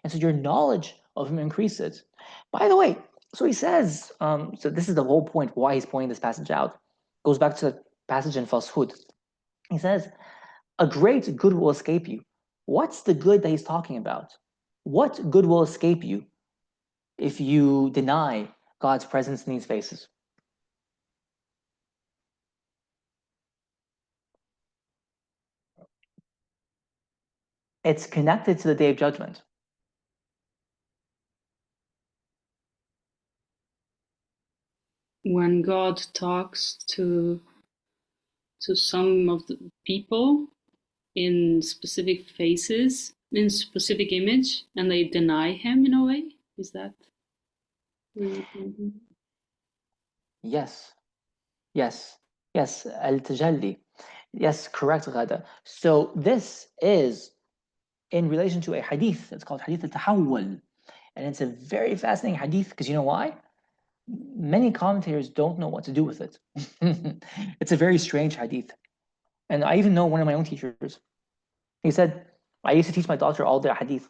And so your knowledge of him increases. By the way, so he says, so this is the whole point why he's pointing this passage out. Goes back to the passage in falsehood. He says, a great good will escape you. What's the good that he's talking about? What good will escape you if you deny God's presence in these faces? It's connected to the Day of Judgment. When God talks to some of the people in specific faces, in specific image, and they deny him in a way, is that? Yes, al-tajalli. Yes, correct, Ghada. So this is in relation to a hadith. It's called hadith al-tahawwal. And it's a very fascinating hadith, because you know why? Many commentators don't know what to do with it. It's a very strange hadith. And I even know one of my own teachers. He said, I used to teach my daughter all the hadith,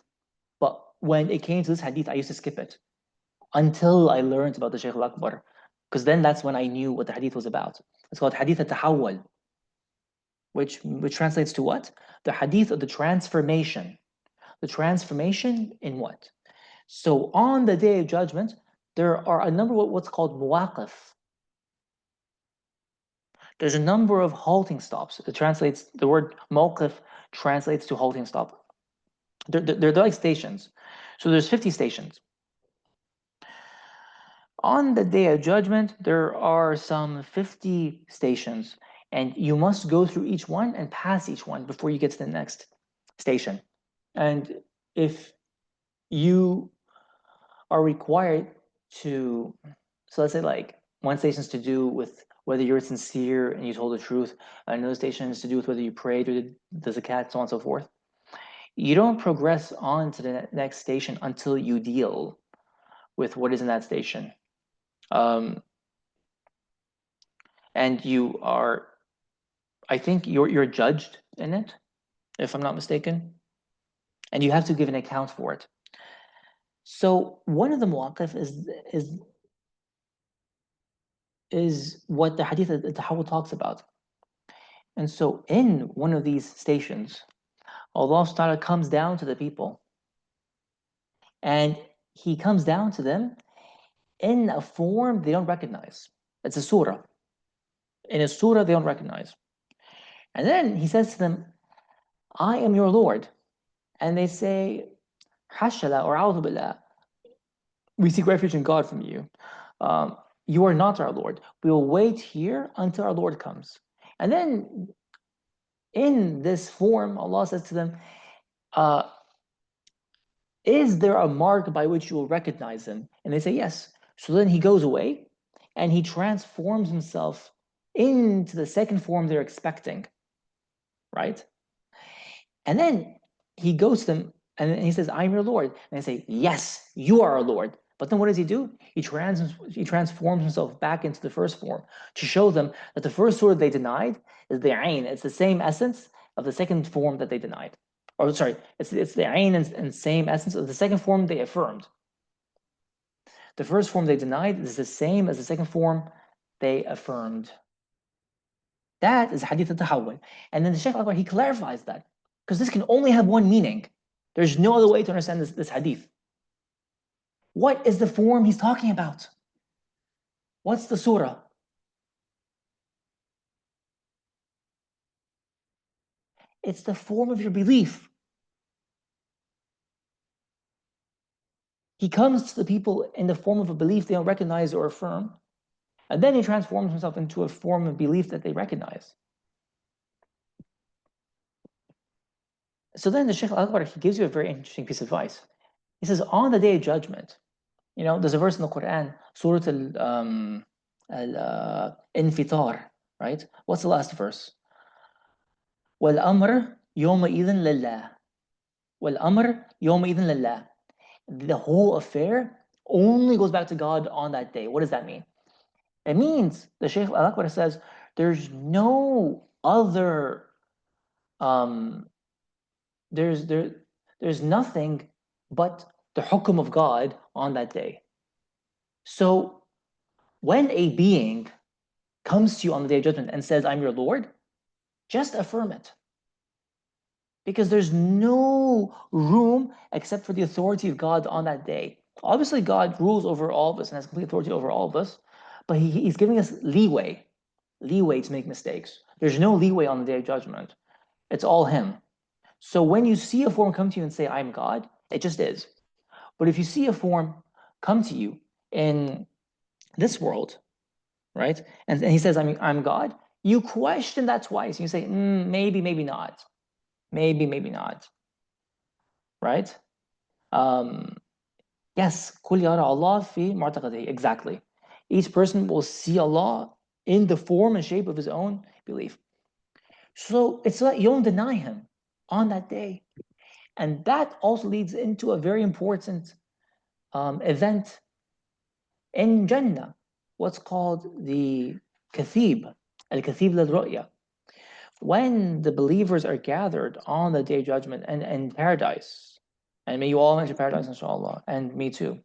but when it came to this hadith, I used to skip it until I learned about the Shaykh al-Akbar, because then that's when I knew what the hadith was about. It's called hadith al-tahawwal, which translates to what? The hadith of the transformation. The transformation in what? So on the Day of Judgment, there are a number of what's called muwaqif. There's a number of halting stops. It translates, the word mawqif translates to halting stop. They're like stations. So there's 50 stations. On the Day of Judgment, there are some 50 stations, and you must go through each one and pass each one before you get to the next station. And if you are required to, so let's say like one station is to do with whether you're sincere and you told the truth, another station is to do with whether you prayed or did the zakat, so on and so forth. You don't progress on to the next station until you deal with what is in that station. And you are, I think you're judged in it, if I'm not mistaken, and you have to give an account for it. So one of the muwaqif is what the hadith al-tahawwul talks about. And so in one of these stations, Allah subhanahu wa ta'ala comes down to the people, and he comes down to them in a form they don't recognize. It's a surah. In a surah they don't recognize. And then he says to them, I am your Lord. And they say, Hashala or A'udhu Billah, we seek refuge in God from you. You are not our Lord. We will wait here until our Lord comes. And then in this form, Allah says to them, is there a mark by which you will recognize him? And they say, yes. So then he goes away and he transforms himself into the second form they're expecting, right? And then he goes to them and he says, I'm your Lord. And they say, yes, you are our Lord. But then what does he do? He transforms himself back into the first form to show them that the first surah they denied is the ayn. It's the same essence of the second form that they denied. Or sorry, it's the ayn and same essence of the second form they affirmed. The first form they denied is the same as the second form they affirmed. That is hadith al-tahawwul. And then the Shaykh al-Akbar, he clarifies that, because this can only have one meaning. There's no other way to understand this hadith. What is the form he's talking about? What's the surah? It's the form of your belief. He comes to the people in the form of a belief they don't recognize or affirm, and then he transforms himself into a form of belief that they recognize. So then the Shaykh al-Akbar, he gives you a very interesting piece of advice. He says, on the Day of Judgment, you know, there's a verse in the Quran, Surah Al-Infitar, right? What's the last verse? وَالْأَمْرُ يَوْمَئِذٍ لِلَّهِ وَالْأَمْرُ يَوْمَئِذٍ لِلَّهِ. The whole affair only goes back to God on that day. What does that mean? It means, the Shaykh al-Akbar says, there's no other, there's nothing but the hukum of God on that day. So when a being comes to you on the Day of Judgment and says, I'm your Lord, just affirm it. Because there's no room except for the authority of God on that day. Obviously, God rules over all of us and has complete authority over all of us, but he's giving us leeway to make mistakes. There's no leeway on the Day of Judgment. It's all him. So when you see a form come to you and say, I'm God, it just is. But if you see a form come to you in this world, right, and he says, I'm God, you question that twice. You say, maybe, maybe not. Maybe, maybe not. Right? Yes, قُلْ يَرَى اللَّهَ فِي مُعْتَقَدِهِ. Exactly. Each person will see Allah in the form and shape of his own belief. So it's like you don't deny him on that day. And that also leads into a very important event in Jannah, what's called the Kathib, al-Kathib lil-Ru'ya. When the believers are gathered on the Day of Judgment and in paradise, and may you all enter paradise, inshallah, and me too.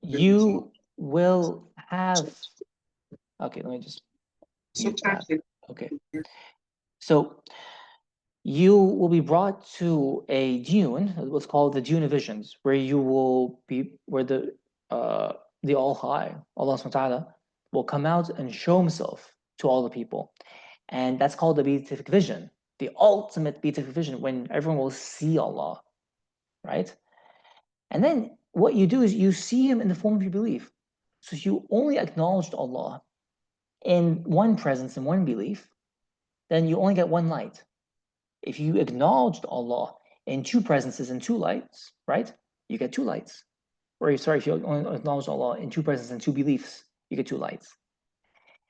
You will have, okay, let me just mute that. Okay. So you will be brought to a dune, what's called the dune of visions, where you will be, where the All High, Allah subhanahu wa ta'ala, will come out and show himself to all the people. And that's called the beatific vision, the ultimate beatific vision, when everyone will see Allah, right? And then what you do is you see him in the form of your belief. So if you only acknowledged Allah in one presence and one belief, then you only get one light. If you acknowledged Allah in two presences and two lights, right, you get two lights. Or sorry, if you only acknowledge Allah in two presences and two beliefs, you get two lights.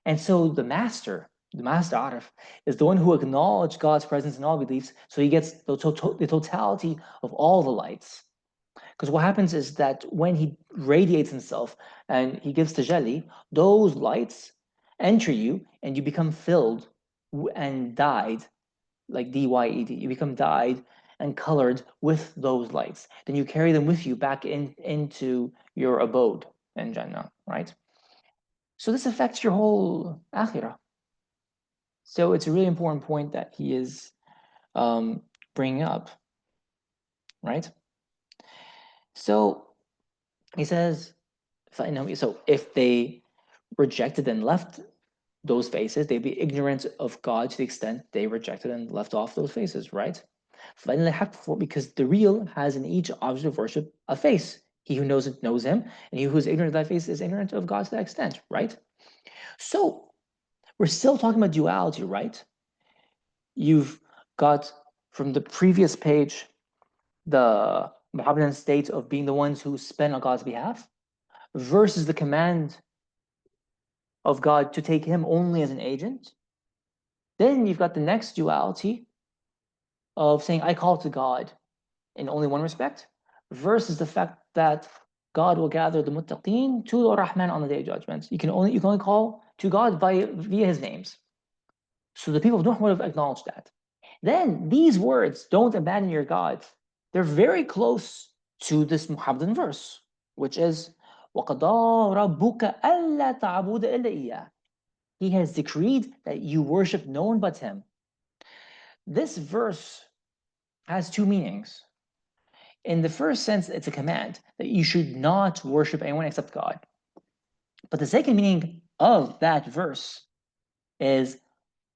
And so the master Arif, is the one who acknowledged God's presence in all beliefs, so he gets the totality of all the lights. Because what happens is that when he radiates himself and he gives tajalli, those lights enter you and you become filled and dyed, like D-Y-E-D. You become dyed and colored with those lights. Then you carry them with you back into your abode in Jannah, right? So this affects your whole akhirah. So it's a really important point that he is bringing up, right? So he says, so if they rejected and left those faces, they'd be ignorant of God to the extent they rejected and left off those faces, right? Because the real has in each object of worship a face. He who knows it knows him, and he who is ignorant of that face is ignorant of God to that extent, right? So we're still talking about duality, right? You've got from the previous page the Muhammadan state of being the ones who spend on God's behalf versus the command of God to take him only as an agent. Then you've got the next duality of saying, I call to God in only one respect, versus the fact that God will gather the muttaqeen to the Rahman on the day of judgment. You can only call to God via his names. So the people of Nuh would have acknowledged that. Then these words, don't abandon your God, they're very close to this Muhammadan verse, which is وَقَضَى رَبُّكَ أَلَّا تَعْبُدَ إِلَّا إِيَّهُ. He has decreed that you worship no one but him. This verse has two meanings. In the first sense, it's a command that you should not worship anyone except God. But the second meaning of that verse is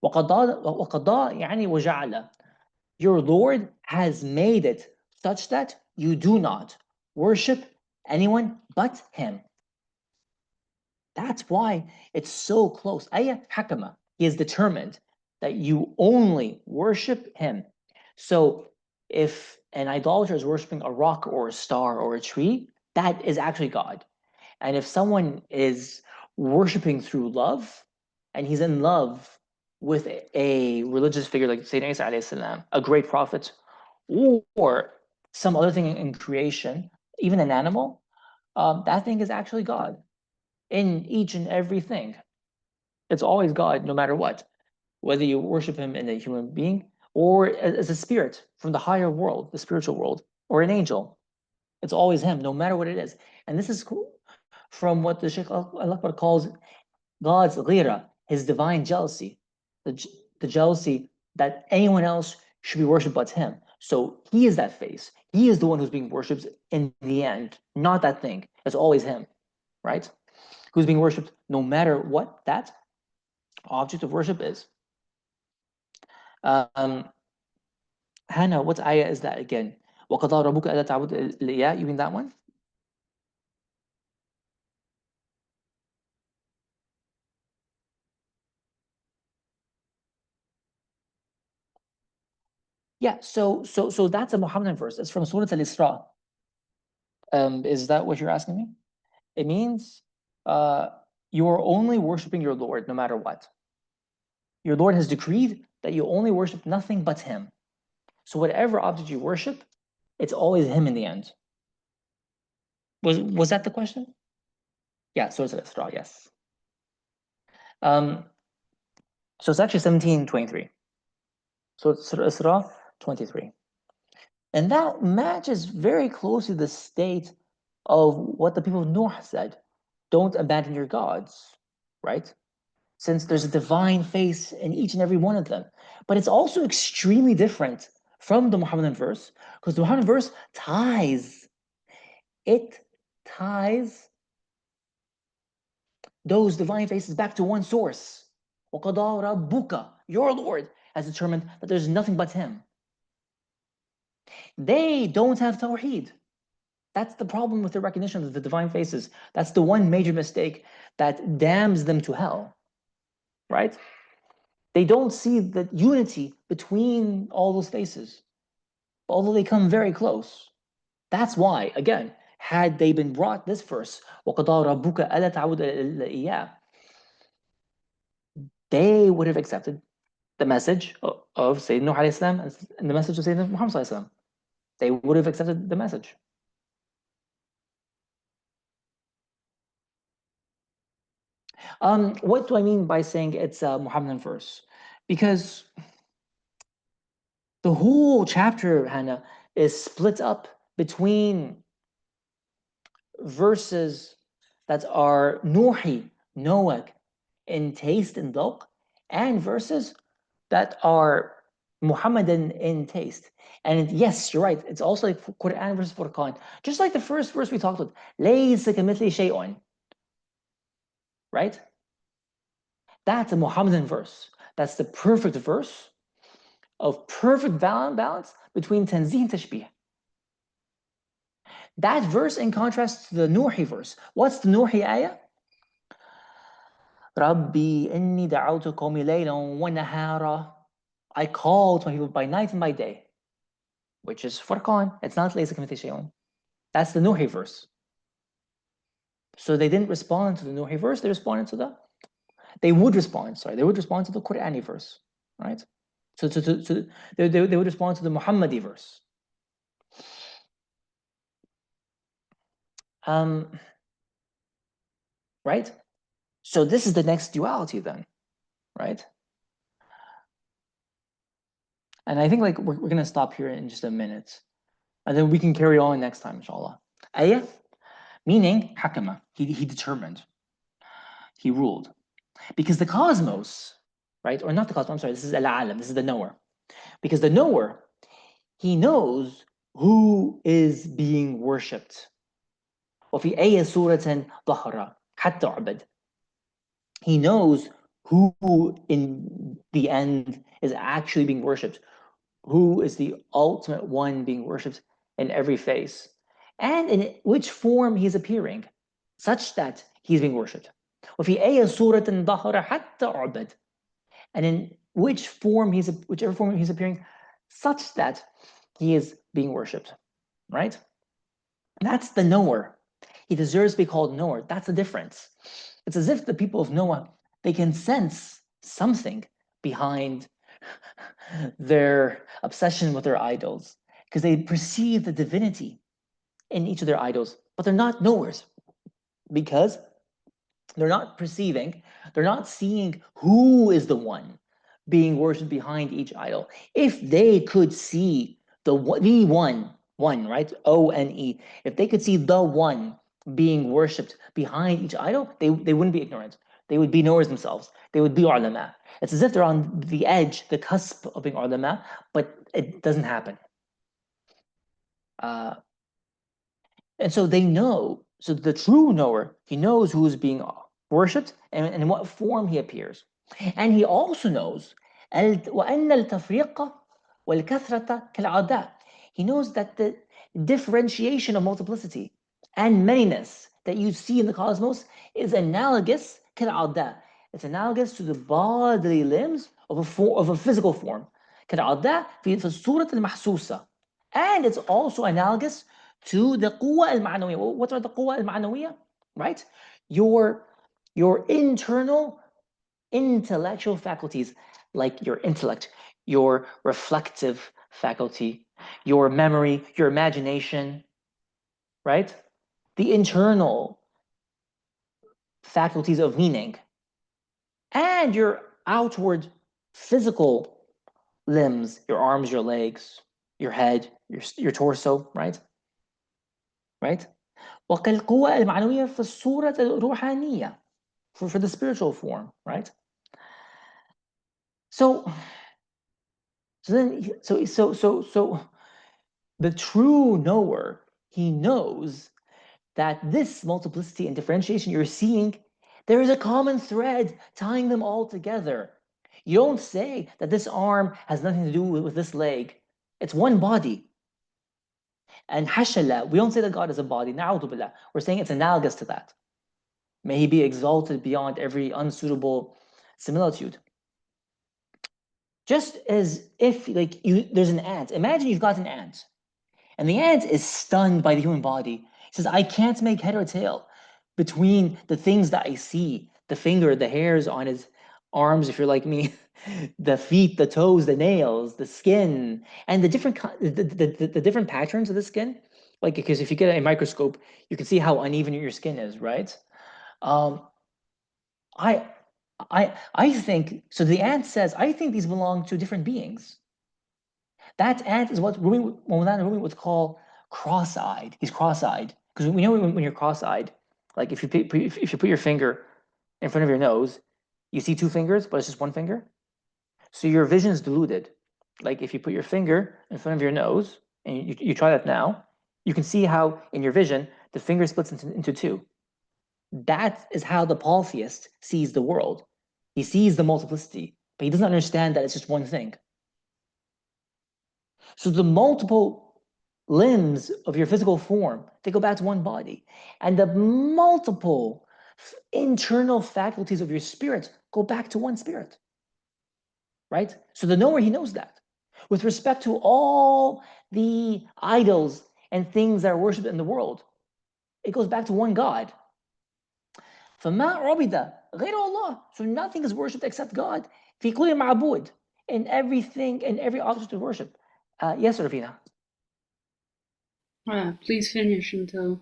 وَقَضَى يعني وَجَعَلَ. Your Lord has made it such that you do not worship anyone but him. That's why it's so close. Ayah hakama. He is determined that you only worship him. So if an idolater is worshiping a rock or a star or a tree, that is actually God. And if someone is worshiping through love, and he's in love with a religious figure like Sayyidina Isa alayhi salam, a great prophet, or some other thing in creation, even an animal, that thing is actually God in each and everything. It's always God, no matter what. Whether you worship him in a human being or as a spirit from the higher world, the spiritual world, or an angel, it's always him, no matter what it is. And this is from what the Shaykh Al-Akbar calls God's ghira, his divine jealousy, the jealousy that anyone else should be worshipped but him. So he is that face. He is the one who's being worshipped in the end, not that thing. It's always him, right? Who's being worshipped no matter what that object of worship is. Hannah, what ayah is that again? وَقَضَى رَبُّكَ أَلَّا تَعْبُدَ إِلَّا إِيَّاهُ. You mean that one? Yeah, so that's a Muhammadan verse. It's from Surah Al-Isra. Is that what you're asking me? It means you are only worshiping your Lord no matter what. Your Lord has decreed that you only worship nothing but him. So whatever object you worship, it's always him in the end. Was that the question? Yeah, Surah Al-Isra, yes. So it's actually 17:23. So it's Surah Al-Isra 23. And that matches very closely the state of what the people of Noah said. Don't abandon your gods, right? since there's a divine face in each and every one of them. But it's also extremely different from the Muhammadan verse, because the Muhammadan verse ties those divine faces back to one source. وَقَضَى رَبُّكَ, your Lord has determined that there's nothing but Him. They don't have Tawheed. That's the problem with the recognition of the divine faces. That's the one major mistake that damns them to hell, right? They don't see the unity between all those faces, although they come very close. That's why, again, had they been brought this verse, وَقَضَى رَبُّكَ أَلَا تَعْبُدَ إِلَّا إِيَّاهُ, they would have accepted the message of Sayyidina Nuh alayhi salam and the message of Sayyidina Muhammad alayhi salam. They would have accepted the message. What do I mean by saying it's a Muhammadan verse? Because the whole chapter, Hannah, is split up between verses that are Nuhi, Noach, in taste and dhawq, and verses that are Muhammadan in taste. And yes, you're right, it's also like Quran versus Furqan. Just like the first verse we talked about, لَيْسَ كَمِثْلِهِ شَيْءٌ, right? That's a Muhammadan verse. That's the perfect verse of perfect balance between tanzih and tashbih. That verse in contrast to the Nuhi verse. What's the Nuhi ayah? Rabbi inni da'awtu qawmi laylan wa nahara. I called my people by night and by day, which is Furqan. It's not laysa kamithlihi shay'un. That's the Nuhi verse. So they didn't respond to the Nuhi verse. They would respond to the Qur'ani verse, right? So they would respond to the Muhammadi verse. Right? So this is the next duality then, right? And I think like we're going to stop here in just a minute. And then we can carry on next time, inshallah. Ayah, meaning hakama, he determined, he ruled. Because the cosmos, right? Or not the cosmos, I'm sorry, this is al-alam, this is the knower. Because the knower, he knows who is being worshipped. وفي أي سورة ظهر حتى عبد. He knows who in the end is actually being worshipped, who is the ultimate one being worshipped in every face, and in which form he is appearing, such that he's being worshipped. وفي أي سورة ظهر حتى عبد. And in whichever form he's appearing, such that he is being worshipped, right? That's the knower. He deserves to be called knower. That's the difference. It's as if the people of Noah, they can sense something behind their obsession with their idols, because they perceive the divinity in each of their idols, but they're not knowers, because they're not perceiving, they're not seeing who is the one being worshipped behind each idol. If they could see the one, right? O-N-E. If they could see the one being worshipped behind each idol, they wouldn't be ignorant. They would be knowers themselves. They would be ulama. It's as if they're on the edge, the cusp of being ulama, but it doesn't happen. And so they know, so the true knower, he knows who is being worshipped and in what form he appears. And he also knows وَأَنَّ الْتَفْرِيقَ وَالْكَثْرَةَ كَالْعَدَاءِ. He knows that the differentiation of multiplicity and manyness that you see in the cosmos is analogous كالعداء. It's analogous to the bodily limbs of a physical form. كالعداء في الصورة المحسوسة. And it's also analogous to the quwwa al-ma'nawiyya. What are the quwwa al-ma'nawiyya? Right? Your internal intellectual faculties, like your intellect, your reflective faculty, your memory, your imagination, right? The internal faculties of meaning, and your outward physical limbs, your arms, your legs, your head, your torso, right? Right? وكالقوة المعنوية في الصورة الروحانية, for the spiritual form, right? So the true knower, he knows that this multiplicity and differentiation you're seeing, there is a common thread tying them all together. You don't say that this arm has nothing to do with this leg. It's one body. And hashallah, we don't say that God is a body. Na'udhu billah. We're saying it's analogous to that. May he be exalted beyond every unsuitable similitude. Just as if there's an ant. Imagine you've got an ant. And the ant is stunned by the human body. He says, I can't make head or tail between the things that I see, the finger, the hairs on his arms, if you're like me, the feet, the toes, the nails, the skin, and the different patterns of the skin. Like, because if you get a microscope, you can see how uneven your skin is, right? Um, I, I think, so the ant says, I think these belong to different beings. That ant is what Rumi would call cross-eyed. He's cross-eyed because we know when you're cross-eyed, like if you put your finger in front of your nose, you see two fingers, but it's just one finger. So your vision is diluted. Like if you put your finger in front of your nose and you try that now, you can see how in your vision the finger splits into two. That is how the polytheist sees the world. He sees the multiplicity, but he doesn't understand that it's just one thing. So the multiple limbs of your physical form, they go back to one body. And the multiple internal faculties of your spirit go back to one spirit. Right? So the knower, he knows that. With respect to all the idols and things that are worshipped in the world, it goes back to one God. فَمَا عُبِدَ غَيْرُ اللَّهِ. So nothing is worshipped except God. فِي كُلِّ مَعْبُودٍ. In everything, in every object of worship. Yes, Ravina? Please finish until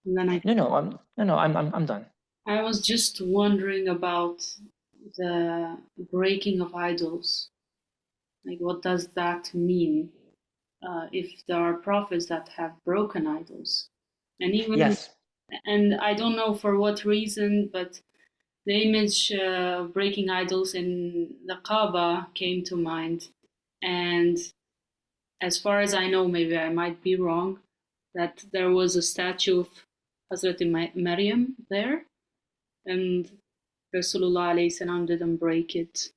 and then I. I'm done. I was just wondering about the breaking of idols. Like, what does that mean? If there are prophets that have broken idols, and even Yes. And I don't know for what reason, but the image of breaking idols in the Kaaba came to mind. And as far as I know, maybe I might be wrong, that there was a statue of Hazrat Maryam there, and Rasulullah alayhi salam didn't break it.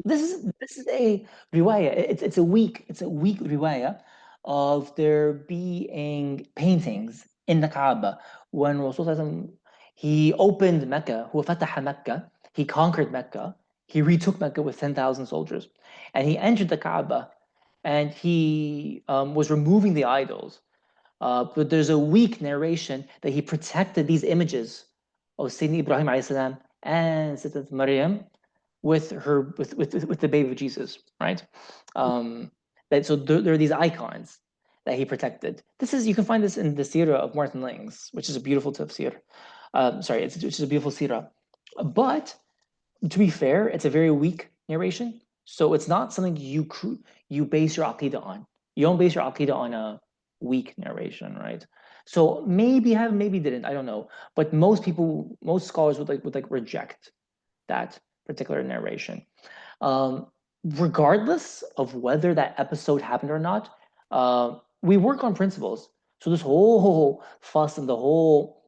This is a riwayah. It's a weak riwayah of there being paintings in the Kaaba when Rasulullah he opened Mecca, who fataha Mecca, he conquered Mecca, he retook Mecca with 10,000 soldiers, and he entered the Kaaba, and he was removing the idols. But there's a weak narration that he protected these images of Sayyidina Ibrahim alayhi salam and Sayyidat Maryam with the baby of Jesus, right? So there are these icons that he protected. You can find this in the Sirah of Martin Lings, which is a beautiful tafsir. Which is a beautiful Sirah. But to be fair, it's a very weak narration, so it's not something you base your aqidah on. You don't base your aqidah on a weak narration, right? So maybe maybe didn't, I don't know. But most scholars would reject that particular narration. Regardless of whether that episode happened or not, we work on principles. So this whole fuss and the whole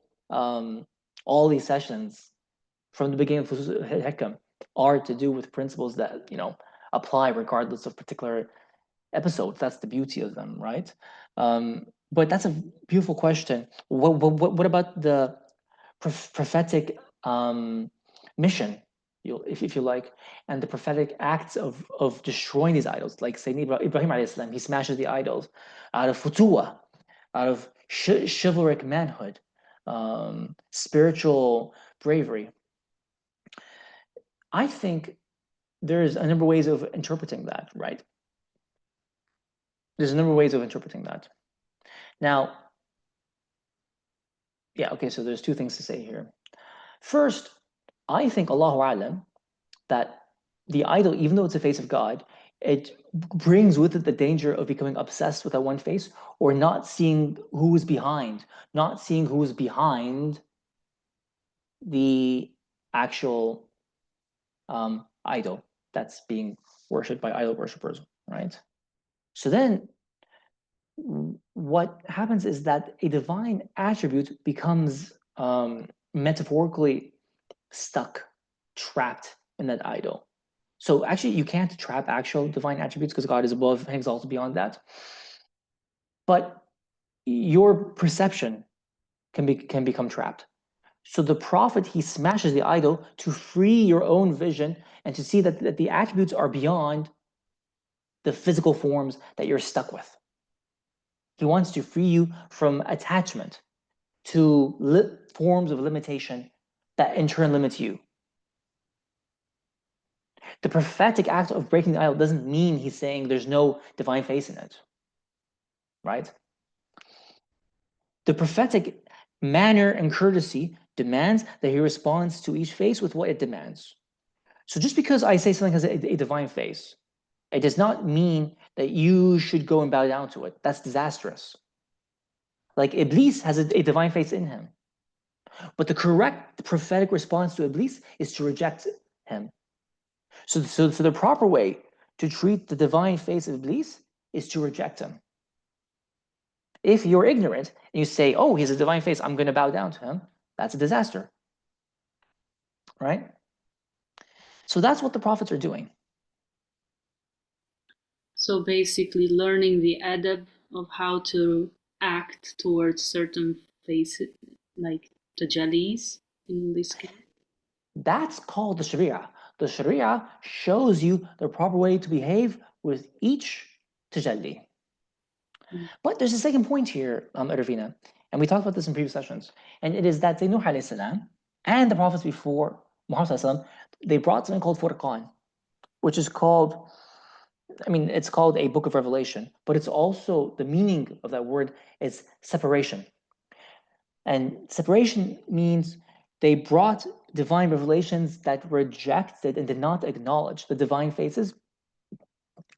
all these sessions from the beginning of Fusus Al Hikam are to do with principles that apply regardless of particular episodes. That's the beauty of them, right? But that's a beautiful question. What about the prophetic mission, if you like, and the prophetic acts of destroying these idols, like Sayyidina Ibrahim alayhi salam, he smashes the idols out of futuwa, out of chivalric manhood, spiritual bravery. I think there's a number of ways of interpreting that, right? There's a number of ways of interpreting that. Now, yeah, okay, so there's two things to say here. First, I think Allahu A'lam, that the idol, even though it's a face of God, it brings with it the danger of becoming obsessed with that one face, or not seeing who is behind, the actual idol. that's being worshipped by idol worshippers, right? So then what happens is that a divine attribute becomes metaphorically stuck, trapped in that idol. So actually, you can't trap actual divine attributes because God is above and exalted beyond that. But your perception can become trapped. So the prophet, he smashes the idol to free your own vision and to see that the attributes are beyond the physical forms that you're stuck with. He wants to free you from attachment to forms of limitation that in turn limit you. The prophetic act of breaking the idol doesn't mean he's saying there's no divine face in it, right? The prophetic manner and courtesy demands that he responds to each face with what it demands. So just because I say something has a divine face, it does not mean that you should go and bow down to it. That's disastrous. Like Iblis has a divine face in him. But the correct prophetic response to Iblis is to reject him. So the proper way to treat the divine face of Iblis is to reject him. If you're ignorant and you say, oh, he has a divine face, I'm going to bow down to him, that's a disaster, right? So that's what the prophets are doing. So basically learning the adab of how to act towards certain faces, like tajallis in this case. That's called the Sharia. The Sharia shows you the proper way to behave with each tajalli. But there's a second point here, Irvina, and we talked about this in previous sessions, and it is that Nuh alayhi salam and the prophets before Muhammad sallam, they brought something called Furqan, which is called, it's called a book of revelation, but it's also, the meaning of that word is separation. And separation means they brought divine revelations that rejected and did not acknowledge the divine faces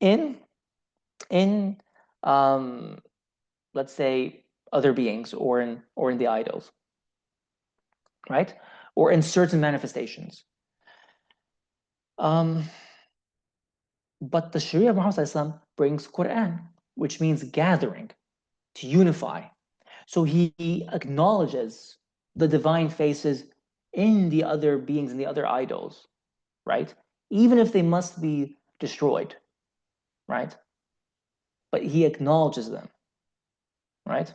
in let's say other beings or in the idols, right? Or in certain manifestations. But the Sharia of Muhammad brings Quran, which means gathering, to unify. So he acknowledges the divine faces in the other beings and the other idols, right? Even if they must be destroyed, right? But he acknowledges them, right?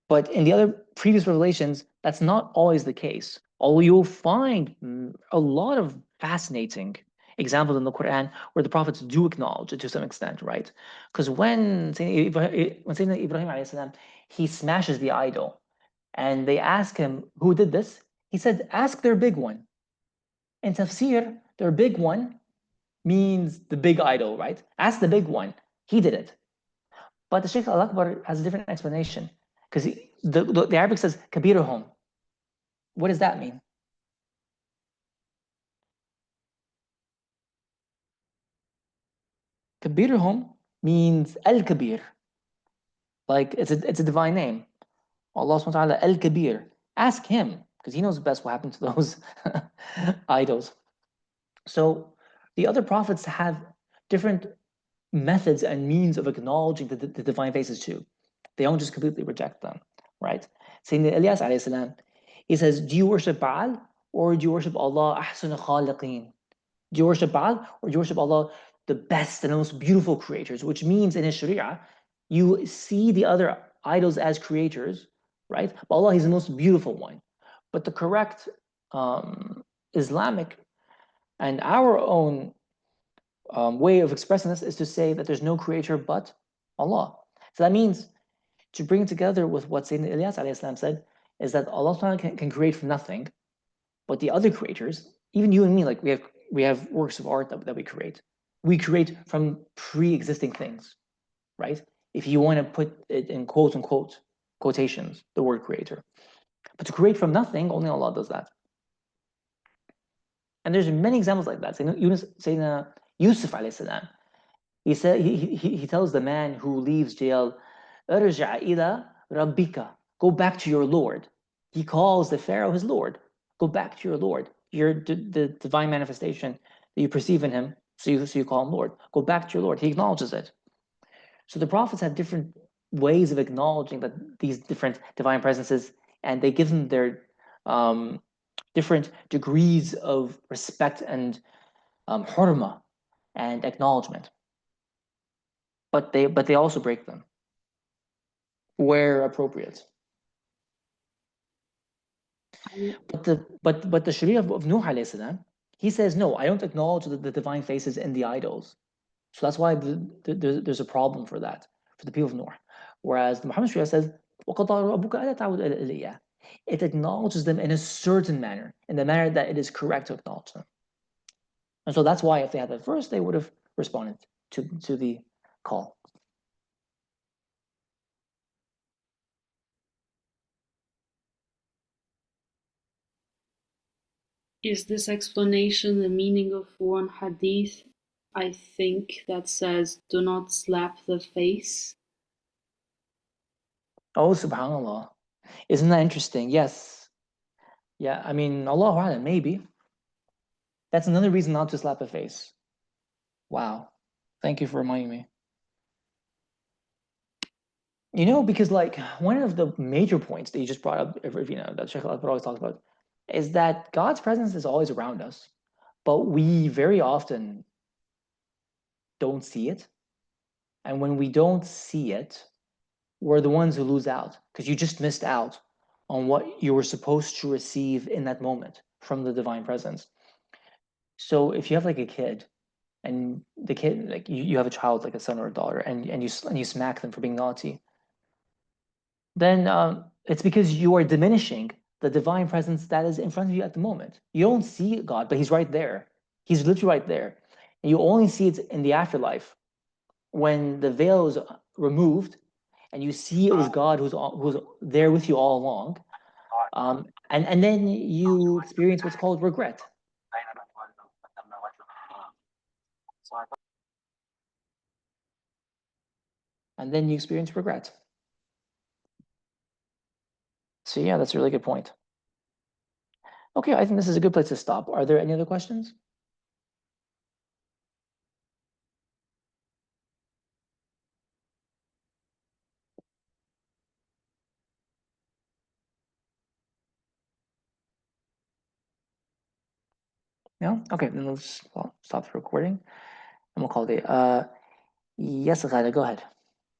But in the other previous revelations, that's not always the case. Although you'll find a lot of fascinating examples in the Quran where the prophets do acknowledge it to some extent, right? Because when Sayyidina Ibrahim he smashes the idol, and they ask him who did this, he said, ask their big one. In tafsir, their big one means the big idol, right? Ask the big one. He did it. But the Shaykh Al-Akbar has a different explanation, because the Arabic says kabiruhum. What does that mean? Kabiruhum means al-kabir. Like it's a divine name. Allah subhanahu wa ta'ala al-kabir. Ask him, because he knows best what happened to those idols. So the other prophets have different methods and means of acknowledging the divine faces too. They don't just completely reject them, right? Sayyidina Ilyas alayhi salam, he says, do you worship Baal or do you worship Allah ahsan khaliqeen? Do you worship Baal or do you worship Allah, the best and most beautiful creators? Which means in his Sharia, you see the other idols as creators, right? But Allah is the most beautiful one. But the correct Islamic and our own way of expressing this is to say that there's no creator but Allah. So that means, to bring together with what Sayyidina Ilyas alayhi salam said, is that Allah can create from nothing, but the other creators, even you and me, like we have works of art that we create. We create from pre-existing things, right? If you want to put it in quote unquote quotations, the word creator. But to create from nothing, only Allah does that. And there's many examples like that. Sayyidina Yusuf alayhi salam, he said he tells the man who leaves jail, "Irja' ila rabbika," go back to your Lord. He calls the Pharaoh his Lord. Go back to your Lord. The divine manifestation, that you perceive in him, so you call him Lord. Go back to your Lord. He acknowledges it. So the prophets have different ways of acknowledging that these different divine presences, and they give them their different degrees of respect and hurma and acknowledgement. But they also break them where appropriate. But the Sharia of Nuh alayhi salam, he says, no, I don't acknowledge the divine faces in the idols. So that's why there's a problem for that, for the people of Noah. Whereas the Muhammad Sharia says, it acknowledges them in a certain manner, in the manner that it is correct to acknowledge them. And so that's why if they had that verse, they would have responded to the call. Is this explanation the meaning of one hadith, I think, that says, do not slap the face? Oh, subhanAllah. Isn't that interesting? Yes. Yeah, I mean, Allahu A'lam, maybe. That's another reason not to slap a face. Wow. Thank you for reminding me. You know, because like one of the major points that you just brought up, you know, that Sheikh Al-Akbar always talks about, is that God's presence is always around us, but we very often don't see it. And when we don't see it, we're the ones who lose out because you just missed out on what you were supposed to receive in that moment from the divine presence. So if you have like a kid, and the kid, like you have a child, like a son or a daughter, and you smack them for being naughty, then it's because you are diminishing the divine presence that is in front of you at the moment. You don't see God, but He's right there. He's literally right there. And you only see it in the afterlife when the veil is removed and you see it was God who's there with you all along. And then you experience what's called regret. And then you experience regret. So yeah, that's a really good point. Okay, I think this is a good place to stop. Are there any other questions? No? Okay, then let's stop the recording and we'll call it a day. Yes, Ghada, go ahead.